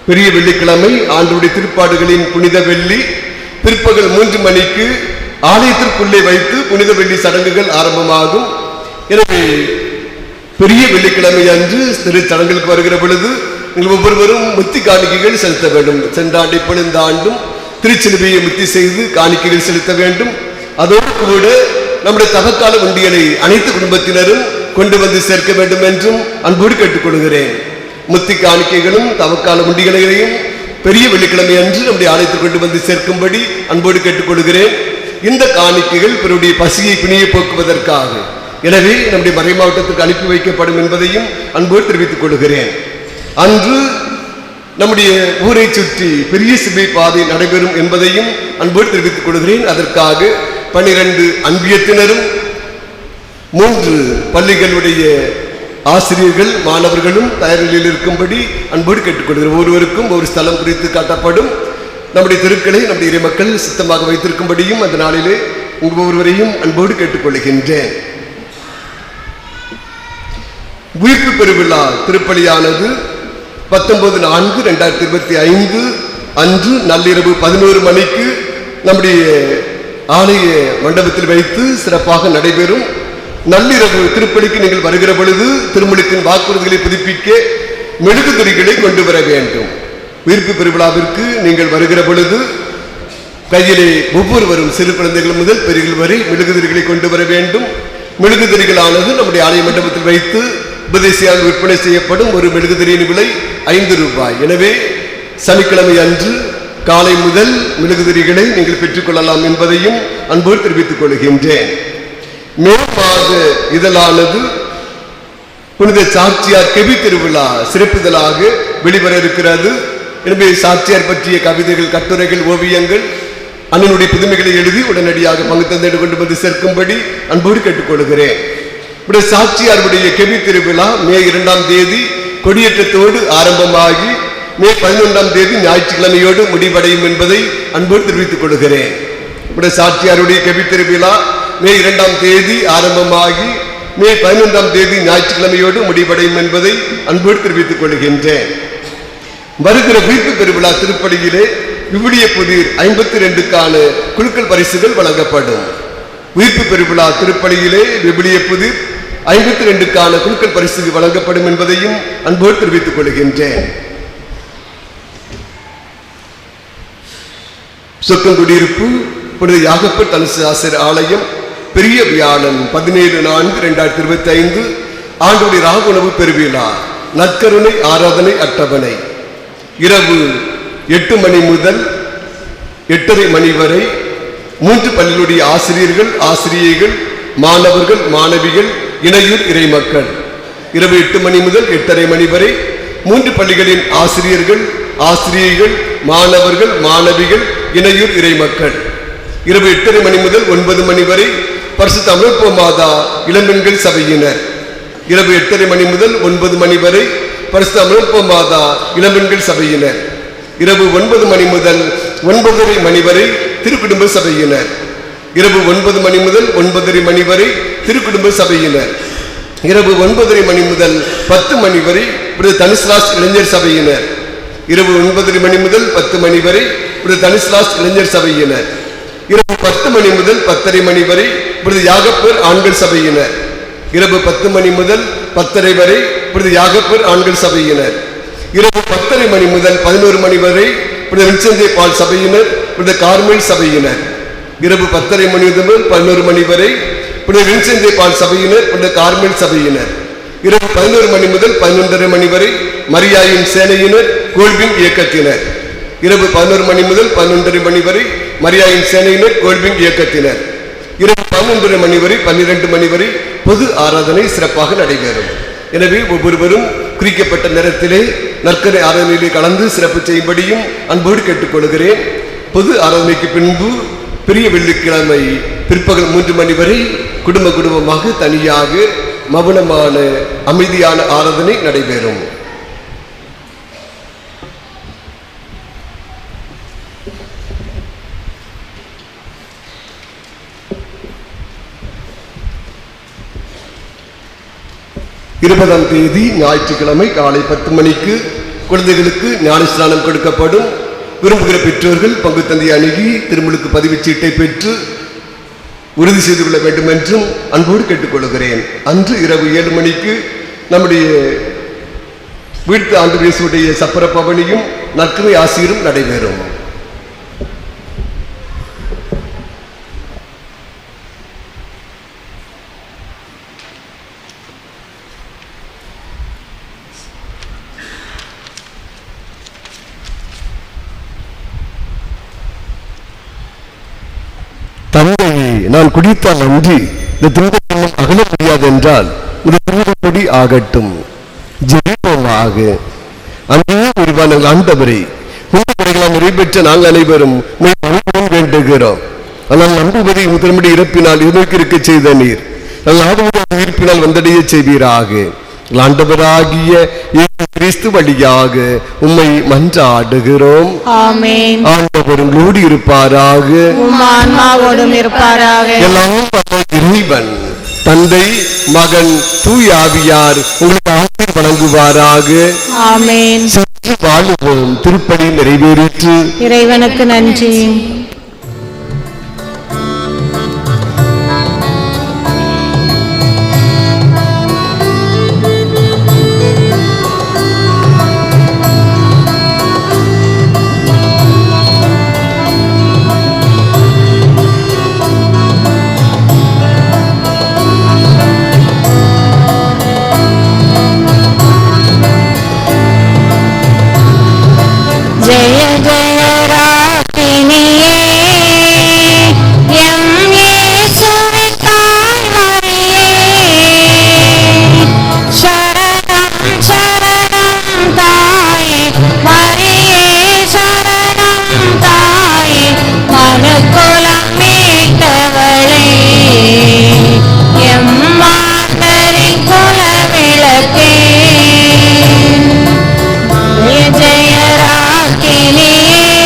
பெரிய வெள்ளிக்கிழமை ஆண்டவருடைய திருப்பாடுகளின் புனித வெள்ளி பிற்பகல் 3 மணிக்கு ஆலயத்திற்குள்ளே வைத்து புனித வெள்ளி சடங்குகள் ஆரம்பமாகும். எனவே பெரிய வெள்ளிக்கிழமை அன்று திரு சடங்குகளுக்கு வருகிற பொழுது நீங்கள் ஒவ்வொருவரும் முத்தி காணிக்கைகள் செலுத்த வேண்டும். சென்ற ஆண்டை போல இந்த ஆண்டும் திருச்சிலுவையை முத்தி செய்து காணிக்கைகள் செலுத்த வேண்டும். அதோடு கூட நம்முடைய தவக்கால உண்டியலை அனைத்து குடும்பத்தினரும் கொண்டு வந்து சேர்க்க வேண்டும் என்றும் அன்போடு கேட்டுக்கொள்கிறேன். முத்தி காணிக்கைகளும் தவக்கால உண்டிகளையும் பெரிய வெள்ளிக்கிழமை அன்று நம்முடைய ஆலயத்தில் கொண்டு வந்து சேர்க்கும்படி அன்போடு கேட்டுக்கொள்கிறேன். இந்த காணிக்கைகள் பிறருடைய பசியை பிணியை போக்குவதற்காக, எனவே நம்முடைய மறை மாவட்டத்திற்கு அனுப்பி வைக்கப்படும் என்பதையும் அன்போடு தெரிவித்துக் கொள்கிறேன். அன்று நம்முடைய ஊரை சுற்றி பெரிய சிலுவை பாதை நடைபெறும் என்பதையும் அன்போடு தெரிவித்துக் கொள்கிறேன். அதற்காக 12 அன்பியத்தினரும் 3 பள்ளிகளுடைய ஆசிரியர்கள் மாணவர்களும் தயார் நிலையில் இருக்கும்படி அன்போடு கேட்டுக்கொள்கிறேன். ஒருவருக்கும் ஒரு ஸ்தலம் குறித்து காட்டப்படும். நம்முடைய தெருக்களை நம்முடைய இறைமக்கள் சுத்தமாக வைத்திருக்கும்படியும் அந்த நாளிலே ஒவ்வொருவரையும் அன்போடு கேட்டுக்கொள்கின்றேன். உயிர்ப்பு பெருவிழா திருப்பலியானது 19/4/2025 அன்று நள்ளிரவு 11 மணிக்கு நம்முடைய ஆலய மண்டபத்தில் வைத்து சிறப்பாக நடைபெறும். நள்ளிரவு திருப்பலிக்கு நீங்கள் வருகிற பொழுது திருமுழுக்கின் வாக்குறுதிகளை புதுப்பிக்க மெழுகுதிரிகளை கொண்டு வர வேண்டும். உயிர்ப்பு பெருவிழாவிற்கு நீங்கள் வருகிற பொழுது கையிலே ஒவ்வொருவரும் சிறு குழந்தைகள் முதல் பெரியர்கள் வரை மெழுகுதிரிகளை கொண்டு வர வேண்டும். மெழுகுதிரிகளானது நம்முடைய ஆலய மண்டபத்தில் வைத்து உபதேசியால் விற்பனை செய்யப்படும். ஒரு மெழுகுதிரியின் விலை 5 ரூபாய். எனவே சனிக்கிழமை அன்று காலை முதல் மெழுகுதிரிகளை நீங்கள் பெற்றுக்கொள்ளலாம் என்பதையும் அன்போடு தெரிவித்துக் கொள்கின்றேன். மே மாத இதழானது புனித சாட்சியார் கவி திருவிழா சிறப்புதலாக வெளிவர இருக்கிறது. எனவே சாட்சியார் பற்றிய கவிதைகள், கட்டுரைகள், ஓவியங்கள் அண்ணனுடைய புதுமைகளை எழுதி உடனடியாக பங்கு தந்தையிடம் கொண்டு வந்து சேர்க்கும்படி அன்போடு கேட்டுக்கொள்கிறேன். சாட்சியாருடைய கவி திருவிழா மே 2ஆம் தேதி கொடியேற்றத்தோடு ஆரம்பமாகி மே 11ஆம் தேதி ஞாயிற்றுக்கிழமையோடு முடிவடையும் என்பதை அன்போடு தெரிவித்துக் கொள்கிறேன். சாட்சியாருடைய கவி திருவிழா மே 2ஆம் தேதி ஆரம்பமாகி மே 11ஆம் தேதி ஞாயிற்றுக்கிழமையோடு முடிவடையும் என்பதை அன்போடு தெரிவித்துக் கொள்கின்றேன். வருகிற உயிர்ப்பு பெருவிழா திருப்பலியிலே விவிலிய புதிர் 52க்கான குழுக்கள் பரிசுகள் வழங்கப்படும். உயிர்ப்பு பெருவிழா திருப்பலியிலே விவிலிய புதிர் 52க்கான குழுக்கள் பரிசுகள் வழங்கப்படும் என்பதையும் அன்போடு தெரிவித்துக் கொள்கின்றேன். சொக்கங்குடியிருப்பு புனித யாகப்பர் தனுசு ஆசிரியர் ஆலயம் பெரிய வியாழன் 17/4/2025 ஆண்டுடைய ராக உணவு பெருவிழா நற்கருணை ஆராதனை அட்டவணை இரவு 8 மணி முதல் 8:30 மணி வரை 3 பள்ளிகளுடைய ஆசிரியர்கள், ஆசிரியைகள், மாணவர்கள், மாணவிகள், இணையூர் இறைமக்கள். இரவு 8 மணி முதல் 8:30 மணி வரை 3 பள்ளிகளின் ஆசிரியர்கள், ஆசிரியைகள், மாணவர்கள், மாணவிகள், இணையூர் இறைமக்கள். இரவு 8:30 மணி முதல் 9 மணி வரை பரிசுத்த அமலோற்ப மாதா இளம்பெண்கள் சபையினர். இரவு 8:30 மணி முதல் 9 மணி வரை பரிசுத்த அமலோற்ப மாதா இளம்பெண்கள் சபையினர். இரவு 9 மணி முதல் 9:30 மணி வரை திருக்குடும்ப சபையினர். இரவு 9 மணி முதல் 9:30 மணி வரை திருக்குடும்ப சபையினர். இரவு 9:30 மணி முதல் 10 மணி வரை தனுஸ்லாஸ் இளைஞர் சபையினர். இரவு 9:30 மணி முதல் 10 மணி வரை தனுஸ்லாஸ் இளைஞர் சபையினர். இரவு 10 மணி முதல் 10:30 மணி வரை யாகப்பர் ஆண்கள் சபையினர். இரவு 10 மணி முதல் 10:30 வரை புனித யாகப்பர் ஆண்கள் சபையினர். இரவு 10:30 மணி முதல் 11 மணி வரை புனித வின்சென்ட் பால் சபையினர், புனித கார்மல் சபையினர். இரவு 10:30 மணி முதல் 11 மணி வரை புனித வின்சென்ட் பால் சபையினர், புனித கார்மல் சபையினர். இரவு 11 மணி முதல் 11:30 மணி வரை மரியாயின் சேனையினர், கோல்பிங் இயக்கத்தினர். இரவு 11 மணி முதல் 11:30 மணி வரை மரியாயின் சேனையினர், கோல்பிங் இயக்கத்தினர். இரவு 11:30 மணி வரை 12 மணி வரை பொது ஆராதனை சிறப்பாக நடைபெறும். எனவே ஒவ்வொருவரும் குறிக்கப்பட்ட நேரத்திலே நற்கரை ஆராதனையிலே கலந்து சிறப்பு செய்யும்படியும் அன்போடு கேட்டுக்கொள்கிறேன். பொது ஆராதனைக்கு பின்பு பெரிய வெள்ளிக்கிழமை பிற்பகல் 3 மணி வரை குடும்பமாக தனியாக மௌனமான அமைதியான ஆராதனை நடைபெறும். இருபதாம் தேதி ஞாயிற்றுக்கிழமை காலை 10 மணிக்கு குழந்தைகளுக்கு ஞான ஸ்நானம் கொடுக்கப்படும். விரும்புகிற பெற்றோர்கள் பங்கு தந்தை அணுகி திருமுழுக்கு பதிவு சீட்டை பெற்று உறுதி செய்து கொள்ள வேண்டும் என்றும் அன்போடு கேட்டுக்கொள்கிறேன். அன்று இரவு 7 மணிக்கு நம்முடைய வீட்டு ஆண்டு இயேசுவுடைய சப்பர பவனியும் நற்கரை ஆசிரியரும் நடைபெறும். தந்தையை நான் குடித்தால் அன்றி இந்த துன்பத்திலும் அகல முடியாது என்றால் இந்த திருப்படி ஆகட்டும். ஜெபிப்போமாக. அன்றே உருவான ஆண்டவரை உங்கள் நிறைவேற்ற நாங்கள் அனைவரும் வேண்டுகிறோம். ஆனால் நம்புவதை முதன்முடி இறப்பினால் இருக்க செய்த நீர் உயிர்ப்பினால் வந்தடைய செய்வீராக. ஆண்டவராகிய கிறிஸ்து வழியாக உம்மை மன்றாடுகிறோம். ஆமென். ஆண்டவர் உங்களோடு இருப்பாராக. உம் ஆன்மாவோடும் இருப்பாராக. எல்லாம் இறைவன் தந்தை மகன் தூய ஆவியார் உங்களுக்கு ஆசீர் வழங்குவாராக. ஆமென். சென்று வாழுவோம். திருப்பலி நிறைவேறிற்று. இறைவனுக்கு நன்றி. ஜெய ஜெய ராகினியே எம் இயேசுவே தாய் மரியே, சரணம் சரணம் தாயே மரியே, சரணம் தாயே மனுக்குலம் மீட்டவளே, எம் மாந்தரின் குலவிளக்கே. ஜெய ராகினியே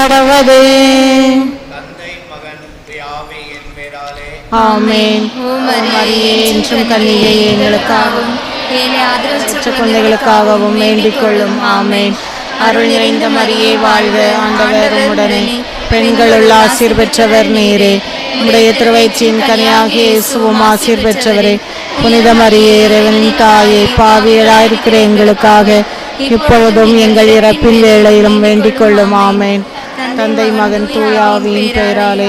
கடவது. தந்தை மகன் ஆவியின் பெயராலே ஆமென். மரியே என்றும் கன்னிகை எங்களுக்காகவும் குழந்தைகளுக்காகவும் வேண்டிக் கொள்ளும். ஆமென். அருள் நிறைந்த மரியே வாழ்க, ஆண்டவர் உம்முடனே, பெண்களுள் ஆசீர் பெற்றவர் நீரே. உம்முடைய திருவயிற்றின் கனியாகிய இயேசுவும் ஆசீர் பெற்றவரே. புனித மரியே, இறைவனின் தாயே, பாவியராயிருக்கிற எங்களுக்காக இப்பொழுதும் எங்கள் இறப்பின் வேளையிலும் வேண்டிக் கொள்ளும். ஆமென். தந்தை மகன் தூய ஆவியின் பெயராலே.